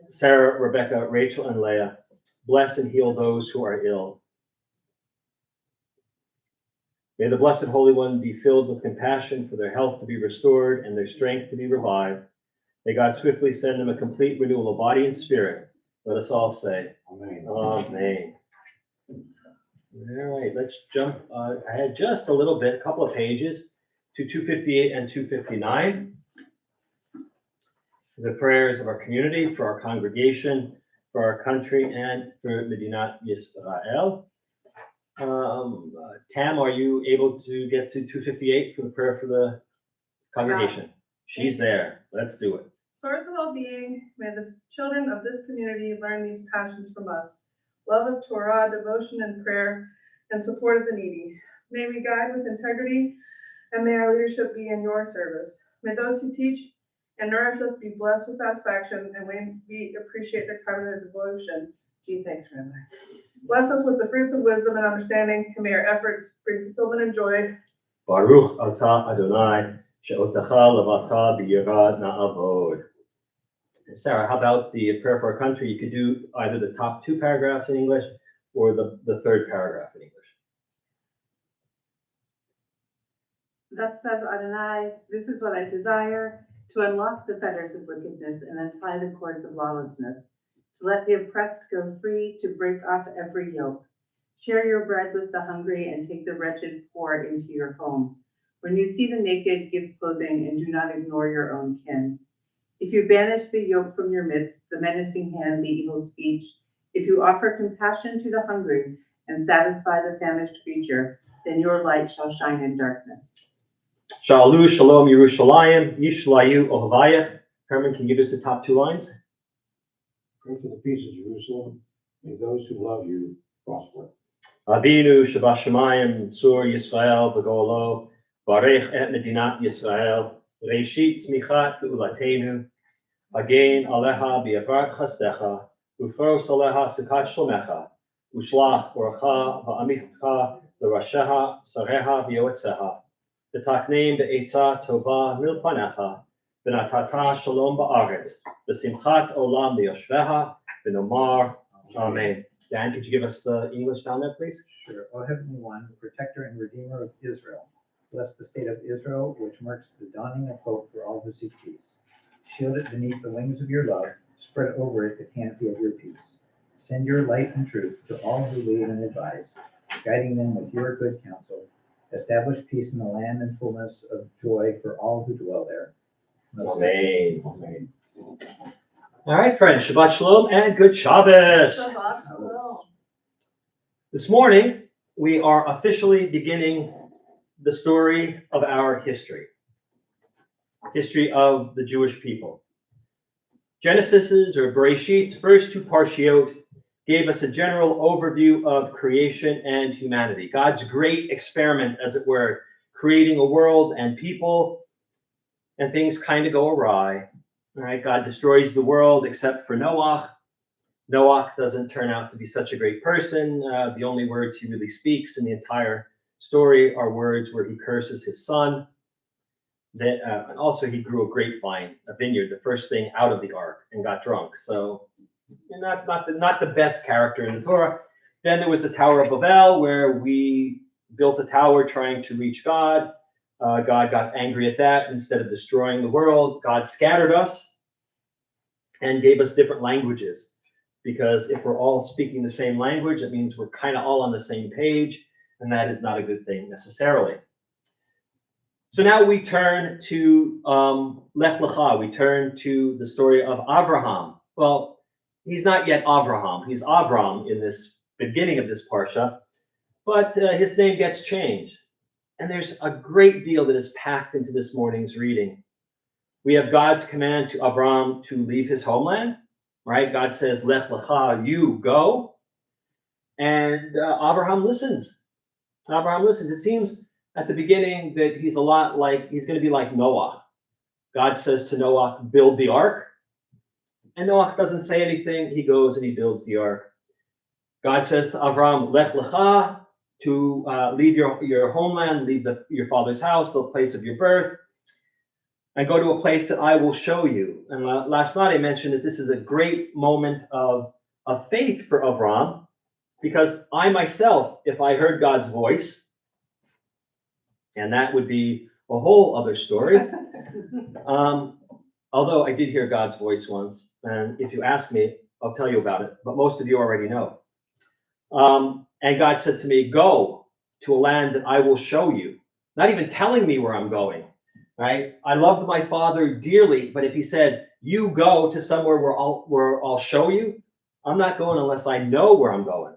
Sarah, Rebecca, Rachel, and Leah, bless and heal those who are ill. May the Blessed Holy One be filled with compassion for their health to be restored and their strength to be revived. May God swiftly send them a complete renewal of body and spirit. Let us all say, Amen. Amen. All right, let's jump ahead just a little bit, a couple of pages, to 258 and 259. The prayers of our community, for our congregation, for our country, and for Medinat Yisrael. Tam, are you able to get to 258 for the prayer for the congregation? She's there. Let's do it. Source of all-being, may the children of this community learn these passions from us. Love of Torah, devotion and prayer, and support of the needy. May we guide with integrity, and may our leadership be in your service. May those who teach and nourish us be blessed with satisfaction, and may we appreciate their time and their devotion. Gee, thanks, Rabbi. Bless us with the fruits of wisdom and understanding, and may our efforts bring fulfillment and joy. Baruch atah Adonai, she'otacha levacha b'yirah na'avod. Sarah, how about the prayer for our country? You could do either the top two paragraphs in English or the third paragraph in English. Thus says Adonai, this is what I desire, to unlock the fetters of wickedness and untie the cords of lawlessness, to let the oppressed go free, to break off every yoke. Share your bread with the hungry and take the wretched poor into your home. When you see the naked, give clothing and do not ignore your own kin. If you banish the yoke from your midst, the menacing hand, the evil speech, if you offer compassion to the hungry and satisfy the famished creature, then your light shall shine in darkness. Shalom, Shalom, Yerushalayim, Yishlayu, Ohavayah. Herman, can you give us the top two lines? Pray for the peace of Jerusalem. May those who love you prosper. Avinu, Shabbat Shemayim, Sur Yisrael, V'golo, Barech et Medinat Yisrael, Reishit Smichat Ulatenu, Again Aleha Bi'avrat Chastecha, Ufros Aleha Sukat Shlomecha, Ushlach Orcha Va'amitcha, L'Rasheha, Sareha V'yotzeha, V'takneim Be'etza Tova Milfanecha, V'natata Shalom Ba'aretz, V'simchat Olam V'yoshveha, V'nomar, Amen. Dan, could you give us the English down there, please? Sure. O Heavenly One, protector and redeemer of Israel, bless the state of Israel, which marks the dawning of hope for all who seek peace. Shield it beneath the wings of your love, spread over it the canopy of your peace. Send your light and truth to all who lead and advise, guiding them with your good counsel. Establish peace in the land and fullness of joy for all who dwell there. Amen. Amen. All right, friends, Shabbat Shalom and good Shabbos. Shabbat shalom. This morning, we are officially beginning the story of our history of the Jewish people. Genesis's or Bereshit's first two parshiot gave us a general overview of creation and humanity, God's great experiment, as it were, creating a world and people, and things kind of go awry. All right, God destroys the world except for Noah. Noah doesn't turn out to be such a great person. The only words he really speaks in the entire story are words where he curses his son. And also he grew a grapevine, a vineyard, the first thing out of the ark, and got drunk. So not the best character in the Torah. Then there was the Tower of Babel, where we built a tower trying to reach God. God got angry at that. Instead of destroying the world, God scattered us and gave us different languages. Because if we're all speaking the same language, it means we're kind of all on the same page, and that is not a good thing necessarily. So now we turn to Lech Lecha. We turn to the story of Abraham. Well, he's not yet Abraham. He's Avram in this beginning of this parsha, but his name gets changed. And there's a great deal that is packed into this morning's reading. We have God's command to Avram to leave his homeland, right? God says, Lech Lecha, you go. And Abraham listens. It seems at the beginning that he's going to be like Noah. God says to Noah, build the ark. And Noah doesn't say anything. He goes and he builds the ark. God says to Avram, Lech lecha, to leave your homeland, leave your father's house, the place of your birth, and go to a place that I will show you. And last night I mentioned that this is a great moment of faith for Avram, because I myself, if I heard God's voice, and that would be a whole other story. Although I did hear God's voice once, and if you ask me, I'll tell you about it, but most of you already know. And God said to me, go to a land that I will show you, not even telling me where I'm going, right? I loved my father dearly, but if he said, you go to somewhere where I'll show you, I'm not going unless I know where I'm going,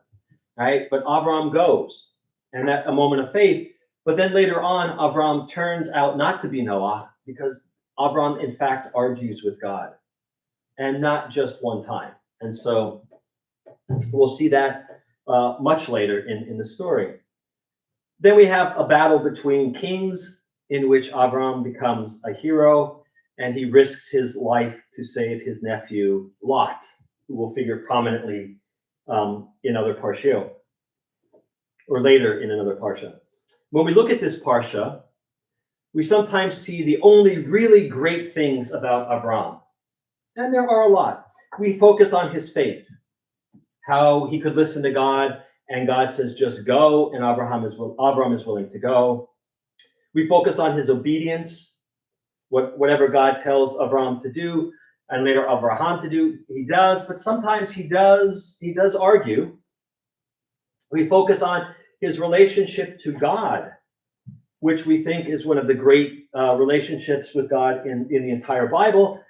right? But Avram goes, and that's a moment of faith. But then later on, Avram turns out not to be Noah, because Avram, in fact, argues with God, and not just one time. And so we'll see that much later in the story. Then we have a battle between kings in which Avram becomes a hero, and he risks his life to save his nephew Lot, who will figure prominently in other parshiot, or later in another parsha. When we look at this parsha, we sometimes see the only really great things about Avram, and there are a lot. We focus on his faith, how he could listen to God, and God says, just go, and Avram is willing to go. We focus on his obedience, whatever God tells Avram to do, and later Avraham to do, he does, but sometimes he does argue. We focus on his relationship to God, which we think is one of the great relationships with God in the entire Bible,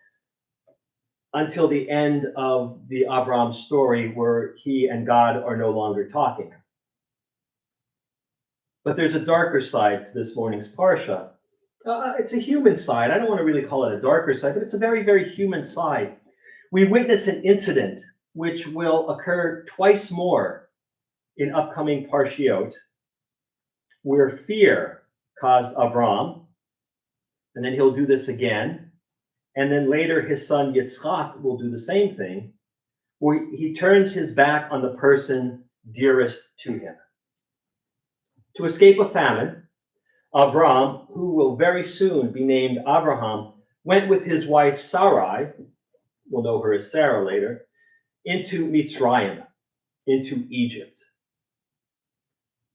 until the end of the Avram story, where he and God are no longer talking. But there's a darker side to this morning's parsha. It's a human side. I don't want to really call it a darker side, but it's a very, very human side. We witness an incident which will occur twice more in upcoming parshiot, where fear caused Avram, and then he'll do this again. And then later his son Yitzchak will do the same thing, where he turns his back on the person dearest to him. To escape a famine, Avram, who will very soon be named Abraham, went with his wife Sarai, we'll know her as Sarah later, into Mitzrayim, into Egypt.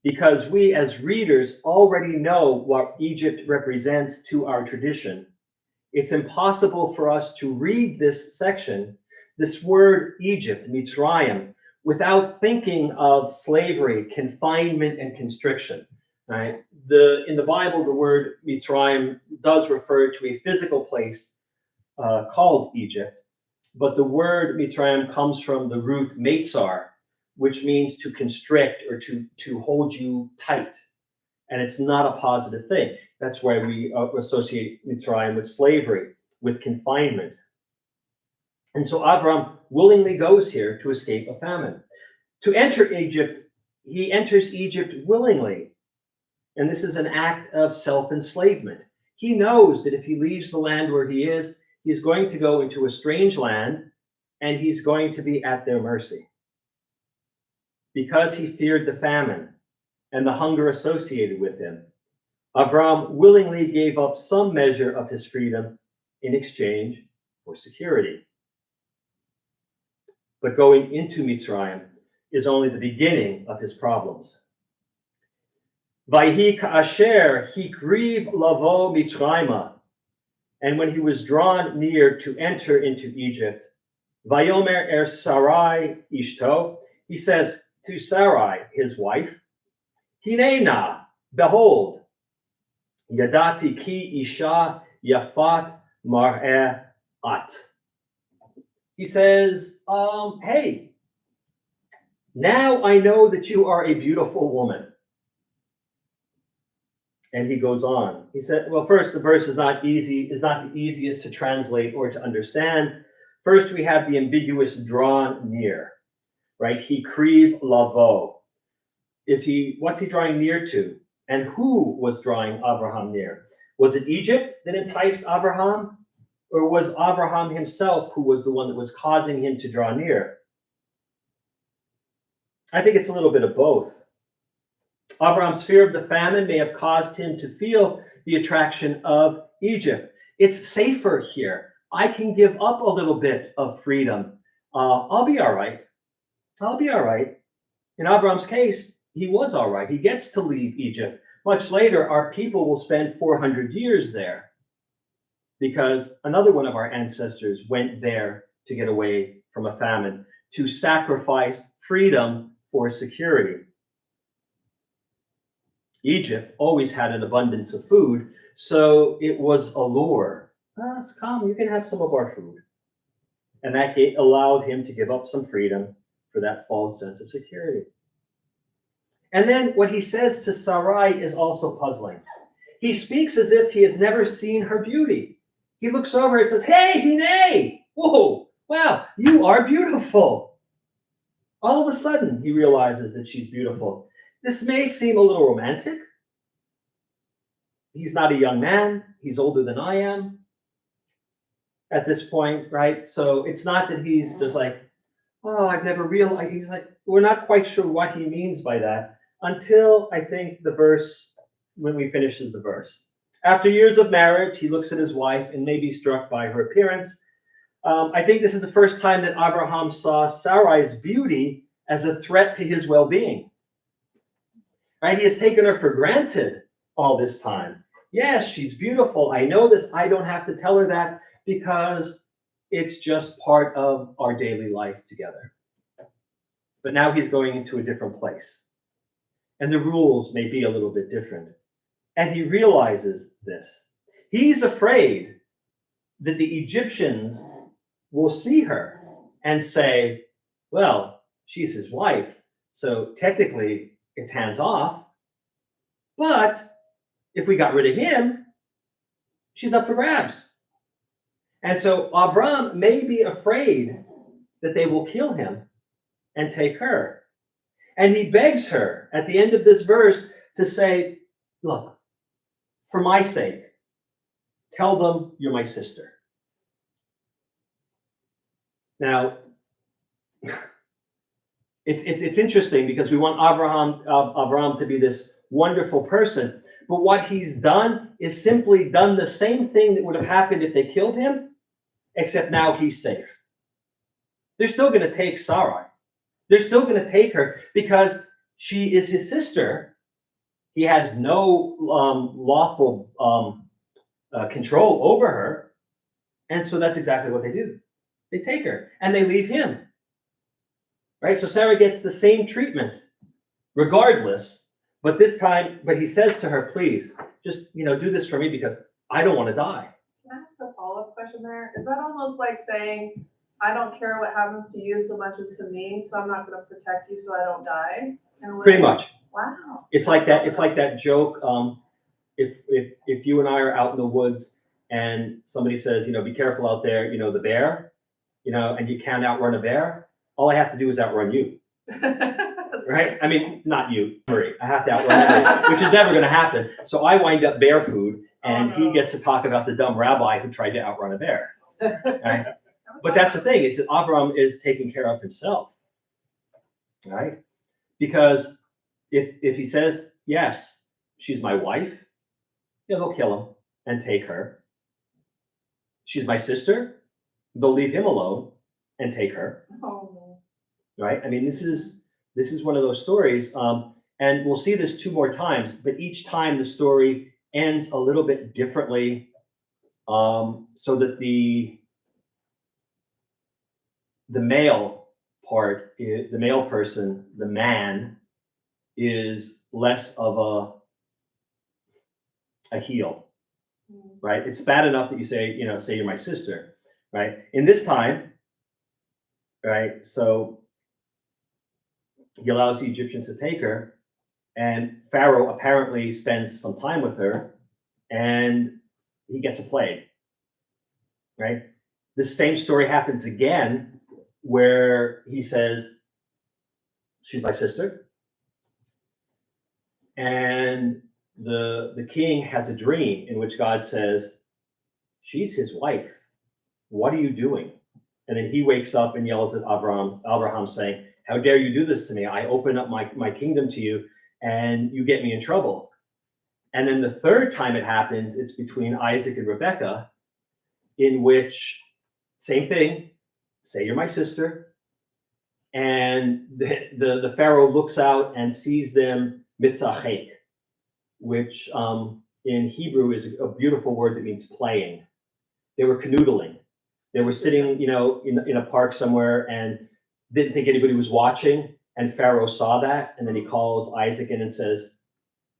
Because we as readers already know what Egypt represents to our tradition, it's impossible for us to read this section, this word Egypt, Mitzrayim, without thinking of slavery, confinement, and constriction. Right? In the Bible, the word Mitzrayim does refer to a physical place called Egypt, but the word Mitzrayim comes from the root Meitzar, which means to constrict or to hold you tight. And it's not a positive thing. That's why we associate Mitzrayim with slavery, with confinement. And so Avram willingly goes here to escape a famine. To enter Egypt, he enters Egypt willingly. And this is an act of self-enslavement. He knows that if he leaves the land where he is, he's going to go into a strange land, and he's going to be at their mercy. Because he feared the famine and the hunger associated with him, Avram willingly gave up some measure of his freedom in exchange for security. But going into Mitzrayim is only the beginning of his problems. Vayhi ka'asher hikriv lavo Mitzrayma, and when he was drawn near to enter into Egypt, Vayomer Sarai ishto, he says to Sarai, his wife, Hinena, behold, Yadati ki isha yafat mar'eh at. He says, hey, now I know that you are a beautiful woman. And he goes on. He said, well, first, the verse is not the easiest to translate or to understand. First, we have the ambiguous drawn near, right? He kriv lavo. What's he drawing near to? And who was drawing Abraham near? Was it Egypt that enticed Abraham? Or was Abraham himself who was the one that was causing him to draw near? I think it's a little bit of both. Abraham's fear of the famine may have caused him to feel the attraction of Egypt. It's safer here. I can give up a little bit of freedom. I'll be all right. I'll be all right. In Abraham's case, he was all right. He gets to leave Egypt. Much later, our people will spend 400 years there because another one of our ancestors went there to get away from a famine, to sacrifice freedom for security. Egypt always had an abundance of food, so it was a lure. Let's come, you can have some of our food. And that allowed him to give up some freedom for that false sense of security. And then what he says to Sarai is also puzzling. He speaks as if he has never seen her beauty. He looks over and says, "Hey, Hine! Whoa, wow, you are beautiful." All of a sudden, he realizes that she's beautiful. This may seem a little romantic. He's not a young man. He's older than I am at this point, right? So it's not that he's just like, oh, I've never realized. He's like, we're not quite sure what he means by that until I think the verse, when we finishes the verse. After years of marriage, he looks at his wife and may be struck by her appearance. I think this is the first time that Abraham saw Sarai's beauty as a threat to his well-being. Right? He has taken her for granted all this time. Yes, she's beautiful. I know this. I don't have to tell her that because it's just part of our daily life together. But now he's going into a different place. And the rules may be a little bit different. And he realizes this. He's afraid that the Egyptians will see her and say, well, she's his wife, so technically it's hands off. But if we got rid of him, she's up for grabs. And so Abram may be afraid that they will kill him and take her. And he begs her at the end of this verse to say, look, for my sake, tell them you're my sister. Now, it's interesting because we want Abraham to be this wonderful person, but what he's done is simply done the same thing that would have happened if they killed him, except now he's safe. They're still going to take Sarai. They're still going to take her because she is his sister. He has no lawful control over her, and so that's exactly what they do. They take her and they leave him. Right? So Sarah gets the same treatment regardless, but this time, but he says to her, please, just, do this for me because I don't want to die. Can I ask a follow-up question there? Is that almost like saying, I don't care what happens to you so much as to me, so I'm not going to protect you so I don't die? Pretty much. Wow. It's like that joke. If you and I are out in the woods and somebody says, be careful out there, the bear, and you can't outrun a bear, all I have to do is outrun you. Right? I mean, not you, Murray. I have to outrun you, which is never going to happen. So I wind up bear food, and he gets to talk about the dumb rabbi who tried to outrun a bear. Right? But that's the thing, is that Avram is taking care of himself. Right? Because if he says, yes, she's my wife, they'll kill him and take her. She's my sister, they'll leave him alone and take her. Oh. Right? I mean, this is one of those stories, and we'll see this 2 more times, but each time the story ends a little bit differently, so that the male part, the male person, the man, is less of a heel, right? It's bad enough that you say you're my sister, right? In this time, right? So he allows the Egyptians to take her, and Pharaoh apparently spends some time with her, and he gets a plague, right? The same story happens again where he says, she's my sister. And the king has a dream in which God says, she's his wife. what are you doing? And then he wakes up and yells at Abraham saying, how dare you do this to me? I open up my kingdom to you and you get me in trouble. And then the third time it happens, it's between Isaac and Rebekah, in which, same thing, say you're my sister. And the Pharaoh looks out and sees them mitzachek, which in Hebrew is a beautiful word that means playing. They were canoodling. They were sitting, in a park somewhere and didn't think anybody was watching. And Pharaoh saw that. And then he calls Isaac in and says,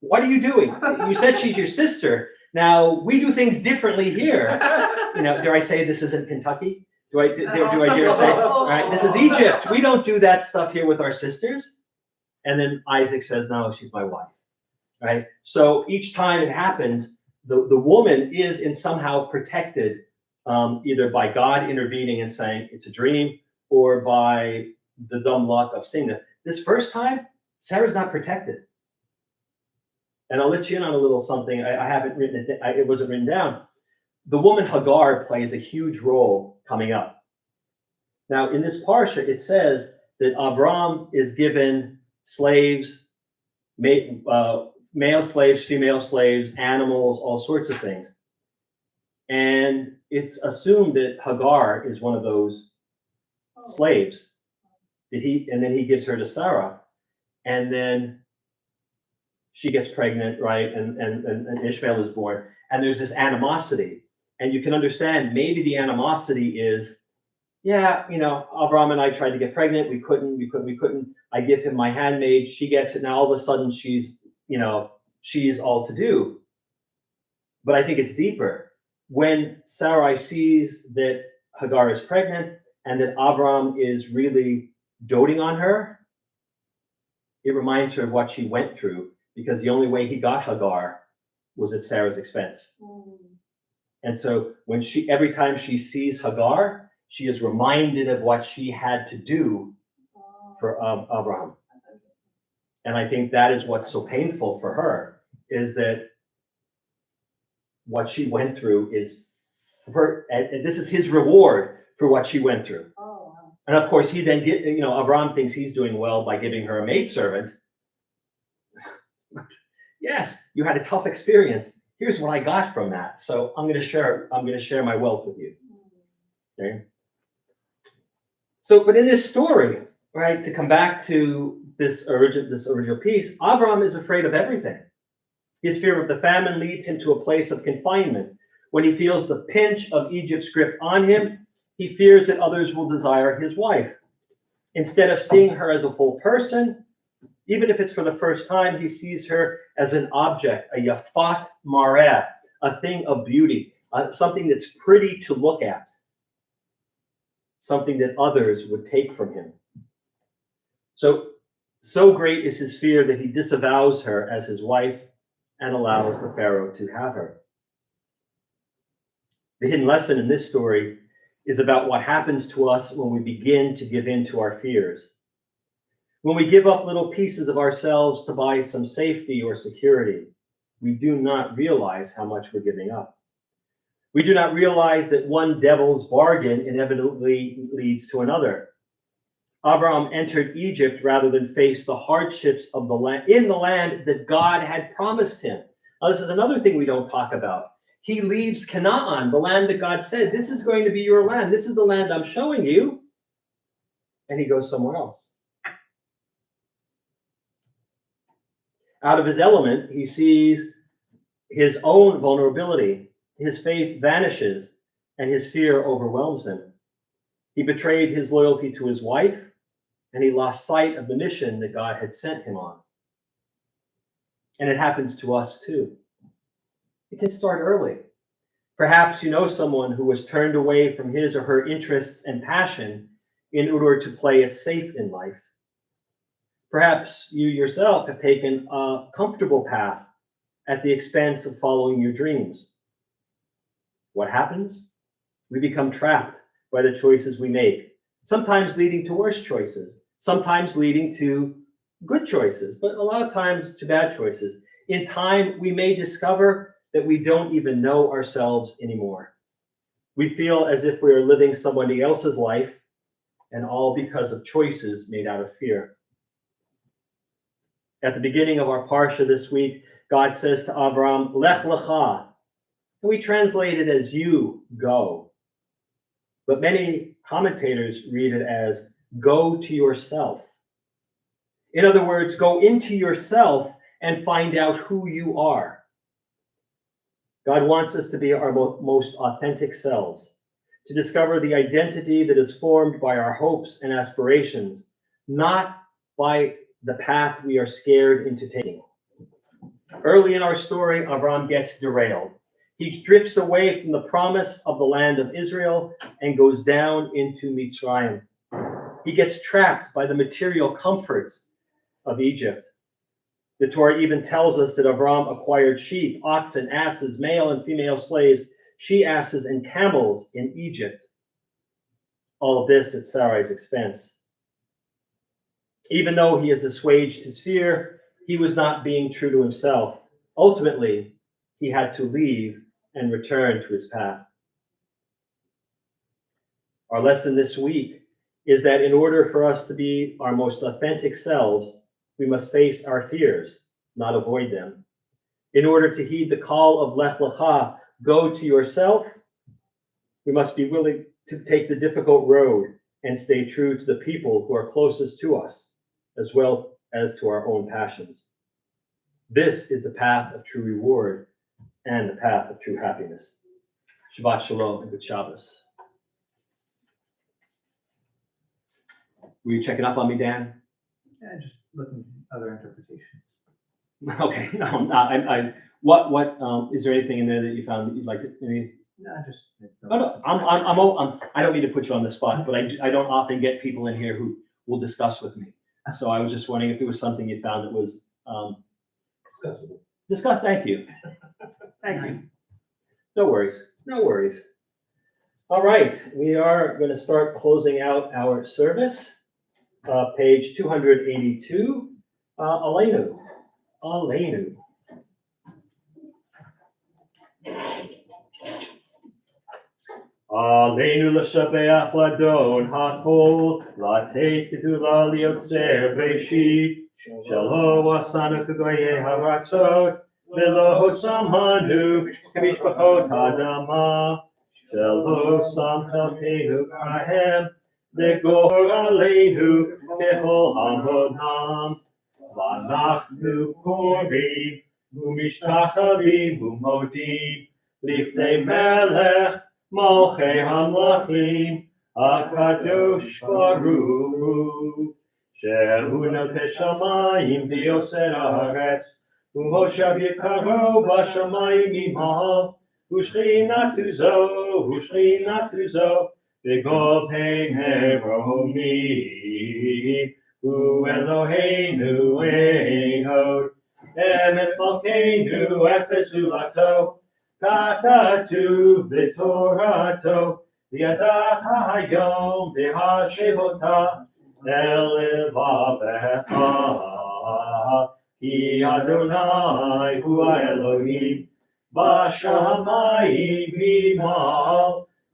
what are you doing? You said she's your sister. Now, we do things differently here. Dare I say this isn't Kentucky? Do I dare say, all right, this is Egypt. We don't do that stuff here with our sisters. And then Isaac says, no, she's my wife, right? So each time it happens, the woman is in somehow protected, either by God intervening and saying it's a dream, or by the dumb luck of seeing it. This first time, Sarah's not protected. And I'll let you in on a little something. I haven't written it. It wasn't written down. The woman Hagar plays a huge role coming up. Now, in this parsha, it says that Avram is given slaves, male slaves, female slaves, animals, all sorts of things. And it's assumed that Hagar is one of those slaves. And then he gives her to Sarah. And then she gets pregnant, right? And Ishmael is born. And there's this animosity. And you can understand maybe the animosity is, Avram and I tried to get pregnant. We couldn't. I give him my handmaid. She gets it. Now all of a sudden she's all to do. But I think it's deeper. When Sarai sees that Hagar is pregnant and that Avram is really doting on her, it reminds her of what she went through, because the only way he got Hagar was at Sarah's expense. And so every time she sees Hagar, she is reminded of what she had to do for Abraham. And I think that is what's so painful for her, is that what she went through is her, and this is his reward for what she went through. And of course, he then Abraham thinks he's doing well by giving her a maidservant. Yes, you had a tough experience. Here's what I got from that. So I'm going to share my wealth with you. Okay. So, but in this story, right, to come back to this original piece, Abraham is afraid of everything. His fear of the famine leads him to a place of confinement. When he feels the pinch of Egypt's grip on him, he fears that others will desire his wife. Instead of seeing her as a full person, even if it's for the first time, he sees her as an object, a yafat mareh, a thing of beauty, something that's pretty to look at, something that others would take from him. So great is his fear that he disavows her as his wife and allows the Pharaoh to have her. The hidden lesson in this story is about what happens to us when we begin to give in to our fears. When we give up little pieces of ourselves to buy some safety or security, we do not realize how much we're giving up. We do not realize that one devil's bargain inevitably leads to another. Abraham entered Egypt rather than face the hardships of the land that God had promised him. Now, this is another thing we don't talk about. He leaves Canaan, the land that God said, this is going to be your land. This is the land I'm showing you. And he goes somewhere else. Out of his element, he sees his own vulnerability. His faith vanishes and his fear overwhelms him. He betrayed his loyalty to his wife, and he lost sight of the mission that God had sent him on. And it happens to us too. It can start early. Perhaps you know someone who was turned away from his or her interests and passion in order to play it safe in life. Perhaps you yourself have taken a comfortable path at the expense of following your dreams. What happens? We become trapped by the choices we make, sometimes leading to worse choices, sometimes leading to good choices, but a lot of times to bad choices. In time, we may discover that we don't even know ourselves anymore. We feel as if we are living somebody else's life, and all because of choices made out of fear. At the beginning of our parsha this week, God says to Avram, Lech lecha. We translate it as you go. But many commentators read it as go to yourself. In other words, go into yourself and find out who you are. God wants us to be our most authentic selves, to discover the identity that is formed by our hopes and aspirations, not by the path we are scared into taking. Early in our story, Avram gets derailed. He drifts away from the promise of the land of Israel and goes down into Mitzrayim. He gets trapped by the material comforts of Egypt. The Torah even tells us that Avram acquired sheep, oxen, asses, male and female slaves, she-asses, and camels in Egypt. All of this at Sarai's expense. Even though he has assuaged his fear, he was not being true to himself. Ultimately, he had to leave and return to his path. Our lesson this week is that in order for us to be our most authentic selves, we must face our fears, not avoid them. In order to heed the call of Lech Lecha, go to yourself, we must be willing to take the difficult road and stay true to the people who are closest to us, as well as to our own passions. This is the path of true reward and the path of true happiness. Shabbat Shalom and good Shabbos. Were you checking up on me, Dan? Yeah, just looking at other interpretations. Okay, no, what is there anything in there that you found that you'd like to? No, just. Oh, no, I don't mean to put you on the spot, but I don't often get people in here who will discuss with me. So I was just wondering if there was something you found that was Discussable. Thank you. Thank you. No worries. No worries. All right, we are going to start closing out our service. Page 282. Aleinu. Aleinu l'shabeach ladon hakol, lateit gedula liotzer beishit, shelo asanu k'goyei haratzot, velo samanu k'mishpachot hadama, shelo sam chelkeinu kahem, v'gor aleinu k'chol hamonam, v'anachnu korim, u'mishtachavim u'modim, lifnei melech, Malchei Hamlachim, HaKadosh Baruch Hu, Shehu Notei Shamayim v'Yoser Haaretz, U'Moshav Yekaro b'Shamayim Imah, U'Shchinatu Zo, V'Govhei Meromi, U'Eloheinu Ein Od, Emet Malkeinu Efes Ulato, Kakatu v'torato, v'yadach hayom v'hashevota, elevavecha, ki Adonai hu Elohim, b'shamayim v'mal,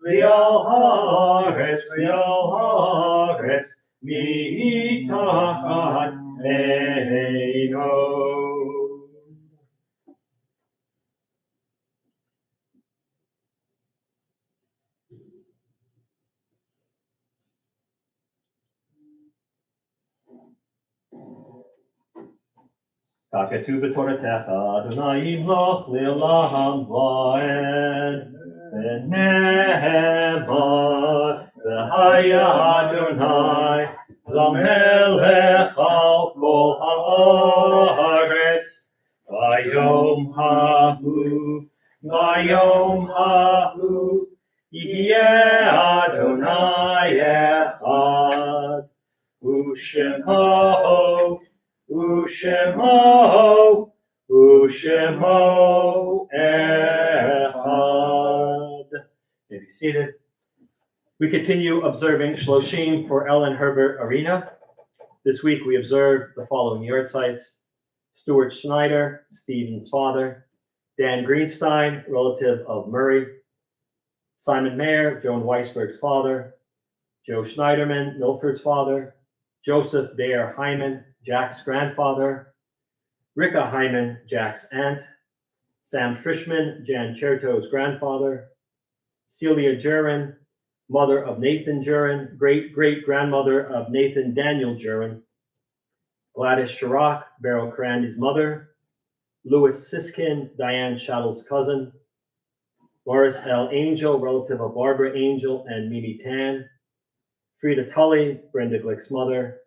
v'yal haaretz, mitachat eino. Kakatu b'toratecha, Adonai yimloch le'olam va'ed, v'nehemar, v'haya Adonai, l'melech al kol ha'aretz, v'yom hahu, yeh Adonai echad, U'shemo echad. May be seated. We continue observing Shloshim for Ellen Herbert Arena. This week we observed the following yahrzeits: Stuart Schneider, Stephen's father; Dan Greenstein, relative of Murray; Simon Mayer, Joan Weisberg's father. Joe Schneiderman, Milford's father. Joseph Bayer Hyman, Jack's grandfather. Rika Hyman, Jack's aunt. Sam Frischman, Jan Cherto's grandfather. Celia Jurin, mother of Nathan Jurin, great-great-grandmother of Nathan Daniel Jurin. Gladys Chirac, Beryl Carandi's mother. Louis Siskin, Diane Schattle's cousin. Morris L. Angel, relative of Barbara Angel and Mimi Tan. Frida Tully, Brenda Glick's mother.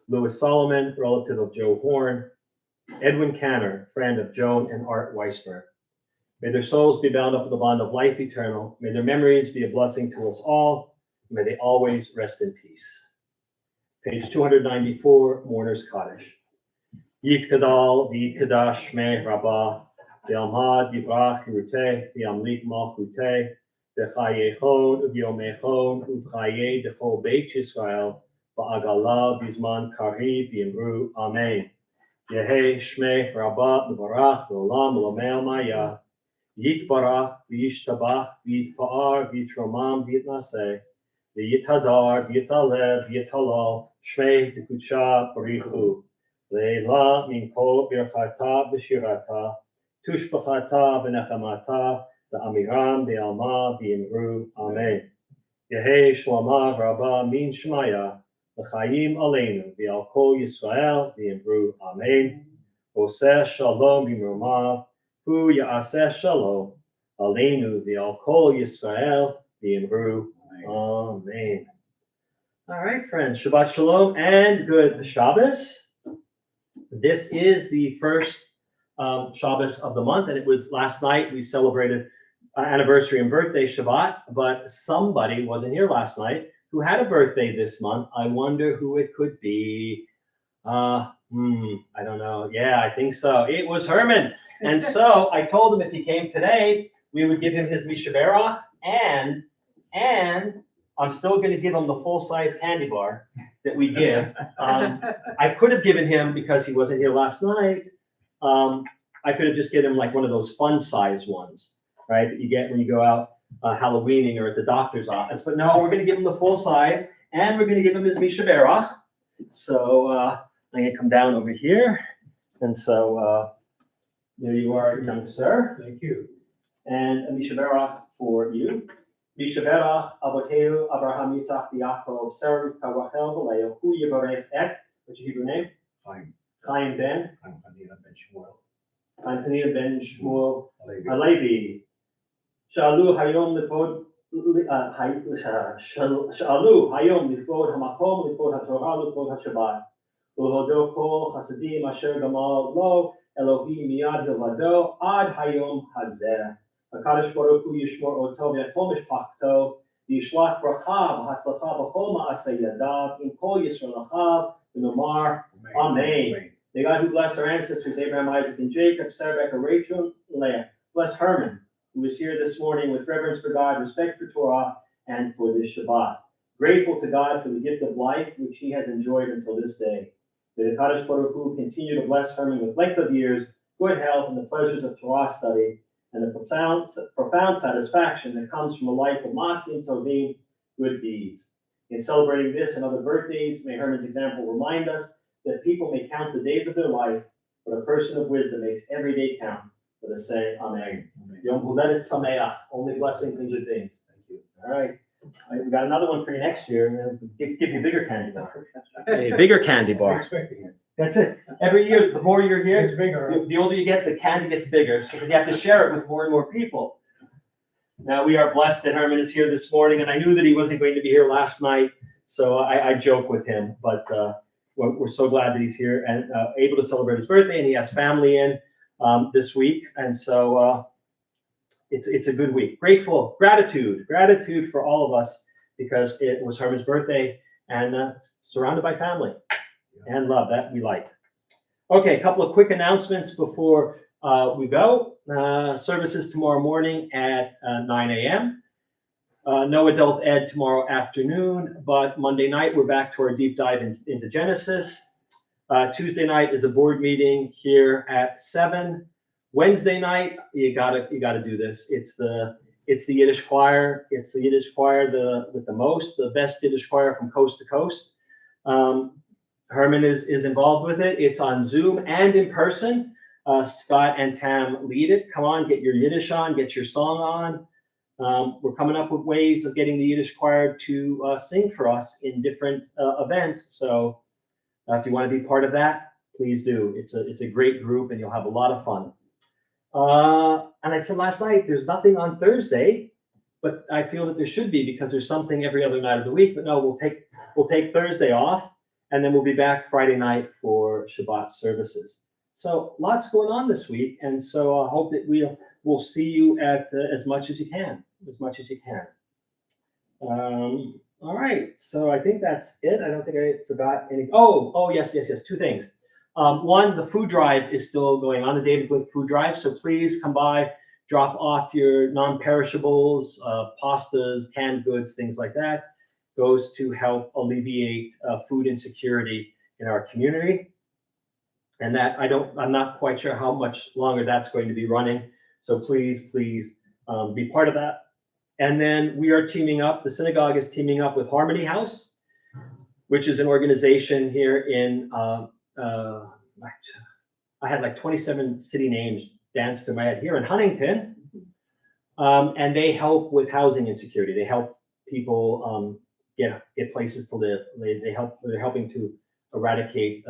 Louis Solomon, relative of Joe Horn. Edwin Canner, friend of Joan and Art Weisberg. May their souls be bound up with the bond of life eternal. May their memories be a blessing to us all. May they always rest in peace. Page 294, Mourner's Kaddish. Yitkadal v'yitkadash shmei rabbah, v'yamad yivrach yiruteh, v'yamlik malchuteh, v'chayechon v'yomechon, v'chaye dechol beit Yisrael, v'agala v'zman kariv v'yimru, amen. Yehi shmei rabbah v'barach v'olam v'lomei maya. Yitbarach v'yishtabach v'yitpa'ar v'yitromam v'yitnaseh, v'yitadar v'yitalev v'yitalal, shmei tekutsha barichu. Leila min kol birchata v'shirata, tushbachata v'nechamata, v'amiram v'alma v'yimru, amen. Yehi shlama rabba min shmaya, v'chayim aleinu, v'al kol Yisrael v'yimru, amen. Oseh shalom b'mrumav, hu ya'aseh shalom, aleinu v'al kol Yisrael v'yimru, amen. All right, friends, Shabbat Shalom and good Shabbos. This is the first Shabbos of the month, and it was last night we celebrated anniversary and birthday Shabbat, but somebody wasn't here last night who had a birthday this month. I wonder who it could be. I don't know. Yeah, I think so. It was Herman. And so I told him if he came today, we would give him his Mishaberach, and I'm still going to give him the full-size candy bar that we give. I could have given him, because he wasn't here last night, I could have just given him like one of those fun-size ones, right, that you get when you go out Halloweening or at the doctor's office. But no, we're going to give him the full size, and we're going to give him his Mishaberach. So I'm going to come down over here. And so there you are, young sir. Thank you. And a Mishaberach for you. Mishaberach Avoteu Abraham Yitzchak Yaakov Sarah Rivka Rachel V'Leah Hu Yivarech Et. What's your Hebrew name? Chaim. Chaim Ben. I'm Panina Ben Shmuel. Chaim Panina Ben Shmuel Alevi. Alevi. Shalu Hayom Levod. Shalu Hayom Levod Hamakom Levod HaTorah Levod HaShabbat. Ulodo Kol Chasadim Asher Gamal Lo Elohim Miyad Levado Ad Hayom Hazeh. HaKadosh Baruch Hu Yishmor Oto V'Yakom Mishpachto Yishlach Bracha V'Hatzlacha B'Chol Ma'aseh Yadav Im Kol Yisrael Achav V'Nomar Amen. The God who blessed our ancestors Abraham, Isaac, and Jacob, Sarah, Rebecca, Rachel, and Leah. Bless Herman, who is here this morning with reverence for God, respect for Torah, and for this Shabbat. Grateful to God for the gift of life which he has enjoyed until this day. May the Kadosh Baruch Hu continue to bless Herman with length of years, good health, and the pleasures of Torah study, and the profound satisfaction that comes from a life of Masim Tovim, good deeds. In celebrating this and other birthdays, may Herman's example remind us that people may count the days of their life, but a person of wisdom makes every day count. Let us say Amen. Yom Huledet Sameach, only blessings and good things. Thank you. All right. We got another one for you next year. Give you a bigger candy bar. A bigger candy I'm bar. expecting it. That's it. Every year, the more you're here, It's bigger. the older you get, the candy gets bigger, so because you have to share it with more and more people. Now, we are blessed that Herman is here this morning, and I knew that he wasn't going to be here last night, so I joke with him, but we're so glad that he's here and able to celebrate his birthday, and he has family in this week, and so it's a good week. Gratitude for all of us, because it was Herman's birthday, and surrounded by family and love that we like. Okay, a couple of quick announcements before we go. Services tomorrow morning at 9 a.m. No adult ed tomorrow afternoon, but Monday night we're back to our deep dive into Genesis. Tuesday night is a board meeting here at 7. Wednesday night, you gotta do this. It's the It's the Yiddish choir. It's the Yiddish choir with the best Yiddish choir from coast to coast. Herman is involved with it. It's on Zoom and in person. Scott and Tam lead it. Come on, get your Yiddish on, get your song on. We're coming up with ways of getting the Yiddish choir to sing for us in different events. So if you want to be part of that, please do. It's a great group and you'll have a lot of fun. And I said last night, there's nothing on Thursday, but I feel that there should be because there's something every other night of the week. But no, we'll take Thursday off, and then we'll be back Friday night for Shabbat services. So lots going on this week, and so I hope that we'll see you at as much as you can, All right, so I think that's it. I don't think I forgot anything. Oh, yes. Two things. One, the food drive is still going on, the David Glick food drive. So please come by, drop off your non-perishables, pastas, canned goods, things like that. Goes to help alleviate food insecurity in our community. And that I'm not quite sure how much longer that's going to be running. So please be part of that. And then we are teaming up, the synagogue is teaming up with Harmony House, which is an organization here in, I had like 27 city names danced to my head, here in Huntington. And they help with housing insecurity. They help people get places to live. They're helping to eradicate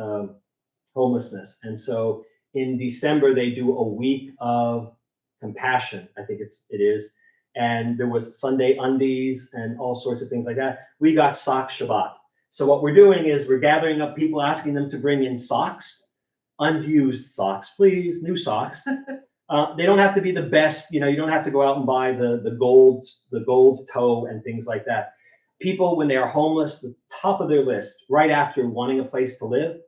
homelessness. And so in December, they do a week of compassion, I think it is. And there was Sunday undies and all sorts of things like that. We got sock Shabbat. So what we're doing is we're gathering up people, asking them to bring in socks, unused socks, please, new socks. They don't have to be the best, you don't have to go out and buy the gold toe and things like that. People, when they are homeless, the top of their list, right after wanting a place to live,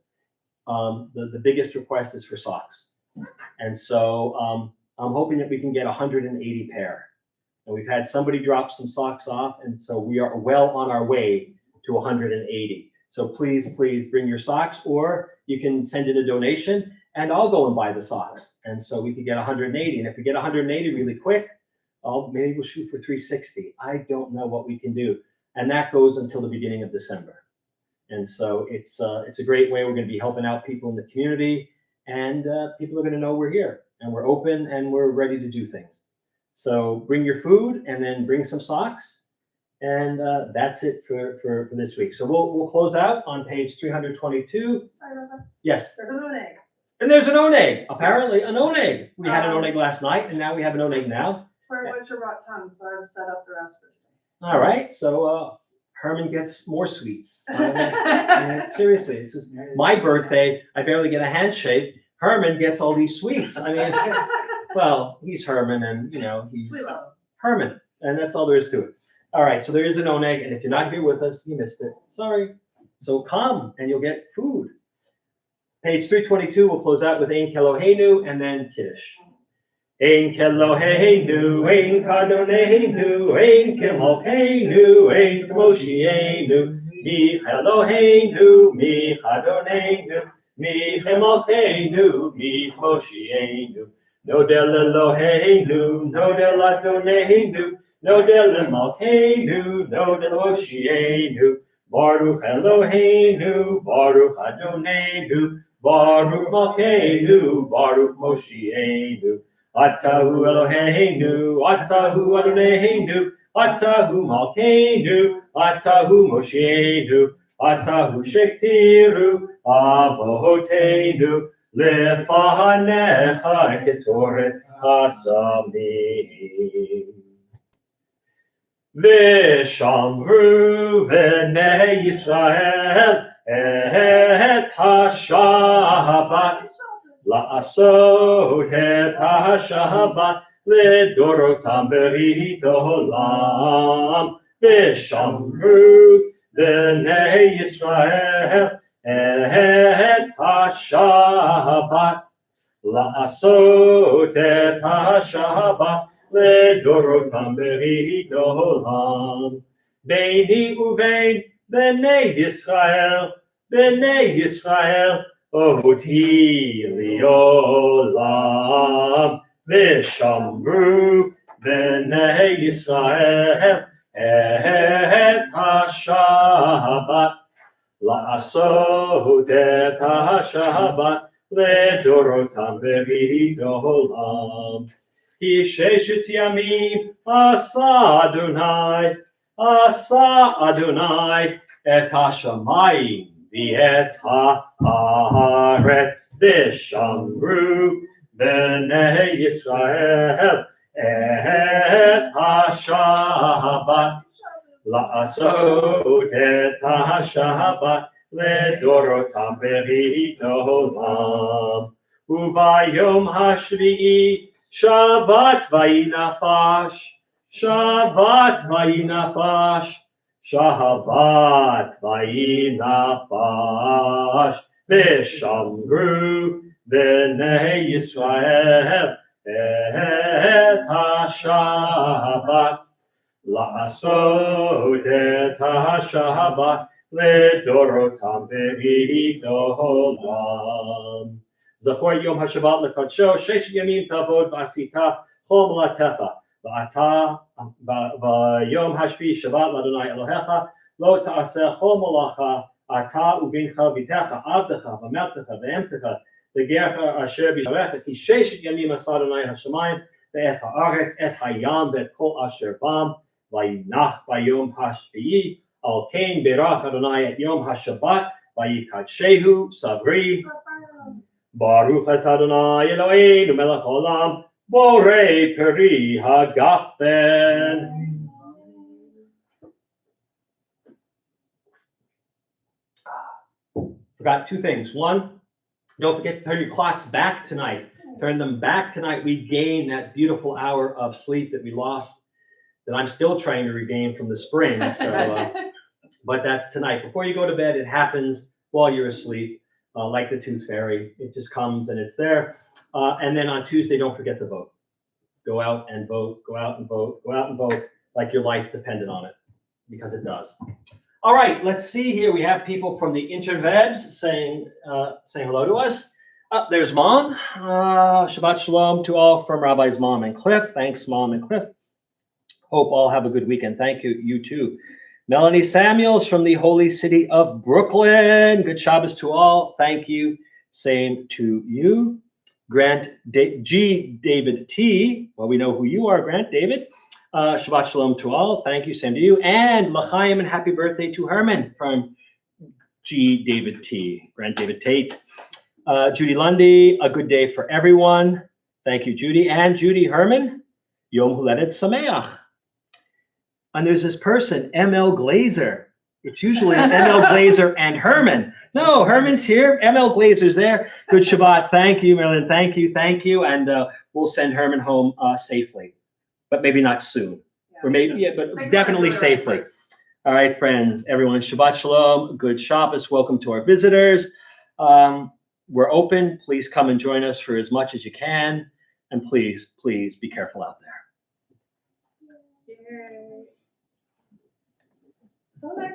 the biggest request is for socks. And so I'm hoping that we can get 180 pair. And we've had somebody drop some socks off, and so we are well on our way to 180. So please bring your socks, or you can send in a donation and I'll go and buy the socks. And so we could get 180. And if we get 180 really quick, maybe we'll shoot for 360. I don't know what we can do. And that goes until the beginning of December. And so it's a great way. We're going to be helping out people in the community, and people are going to know we're here and we're open and we're ready to do things. So bring your food and then bring some socks. And that's it for this week. So we'll close out on page 322. Sorry about that. Yes. There's an egg. And there's an oneg, apparently an oneg. We had an oneg last night, and now we have an oneg now. For what you brought tongue, so I've set up the rest for today. All right, so Herman gets more sweets. Seriously, it's just my birthday. I barely get a handshake. Herman gets all these sweets. I mean, well, he's Herman, and he's Herman, and that's all there is to it. All right, so there is an oneg, and if you're not here with us, you missed it. Sorry. So come, and you'll get food. Page 322, we'll close out with Ein Keloheinu and then Kiddush. Ein Keloheinu, Ein Kadonenu, Ein Kimolkeinu, Ein Kmoshienu, Mi Eloheinu, Mi Chadonenu, Mi Chimolkeinu, Mi Kmoshienu. Nodel Eloheinu, Nodel Adonenu, Nodel Malkeinu, Nodel Moshienu. Baruch Eloheinu, Baruch Adonenu, Baruch Malkeinu, Baruch Moshienu. Atahu Eloheinu, Atahu Adonenu, Atahu Malkeinu, Atahu Moshienu, Atahu Shektiru, Avotenu, Lefanecha Ketoret Hasamim. V'shamru v'nei Yisrael et ha-Shabbat la'asot et ha-Shabbat l'dorotam berit olam. V'shamru v'nei Yisrael et ha-Shabbat la'asot et ha-Shabbat L'dorotam berit olam. Beini uvein b'nei Yisrael, oti li'olam. V'shamru b'nei Yisrael et ha-Shabbat. La'asot et ha-Shabbat לדורותם ברית העולם. כי ששת ימים עשה אדוני את השמיים ואת הארץ ושמרו בני ישראל את השבת. לעשות את השבת לדורותם ברית העולם. וביום השביעי שבת ויהי נפש, שבת ויהי נפש, שבת ויהי נפש, ושמרו בני ישראל את השבת. לעשות את השבת לדורותם ברית העולם. זכור יום השבת לקדשו, 6 ימים תעבוד ועשית כל מלאכתך, ואתה ביום השביעי שבת לאדוני אלוהיך, לא תעשה כל מלאכה, אתה ובנך ביתך, עבדך ומלכך ואמתך, וגרך אשר בשעריך, כי 6 ימים עשה אדוני השמיים ואת הארץ, את הים ואת כל אשר בם, וינח ביום השביעי. על כן ברך אדוני את יום השבת ויקדשהו סברי. ברוך אתה אדוני אלוהינו מלך העולם בורא פרי הגפן. Forgot 2 things. 1, don't forget to turn your clocks back tonight. Turn them back tonight. We gain that beautiful hour of sleep that we lost, that I'm still trying to regain from the spring. So, but that's tonight. Before you go to bed, it happens while you're asleep, like the tooth fairy. It just comes and it's there. And then on Tuesday, don't forget to vote. Go out and vote, go out and vote, go out and vote like your life depended on it, because it does. All right, let's see here. We have people from the interwebs saying hello to us. There's Mom. Shabbat Shalom to all from Rabbis Mom and Cliff. Thanks, Mom and Cliff. Hope all have a good weekend. Thank you. You too. Melanie Samuels from the Holy City of Brooklyn. Good Shabbos to all. Thank you. Same to you. Grant G. David T. Well, we know who you are, Grant David. Shabbat Shalom to all. Thank you. Same to you. And L'chaim and happy birthday to Herman from G. David T. Grant David Tate. Judy Lundy, a good day for everyone. Thank you, Judy. And Judy Herman, Yom Huledet Sameach. And there's this person, ML Glazer. It's usually ML Glazer and Herman. No, Herman's here. ML Glazer's there. Good Shabbat. Thank you, Marilyn. Thank you. Thank you. And we'll send Herman home safely, but maybe not soon. Yeah. Or maybe, but definitely safely. All right, friends, everyone, Shabbat Shalom. Good Shabbos. Welcome to our visitors. We're open. Please come and join us for as much as you can. And please, please be careful out there. Yay. So nice.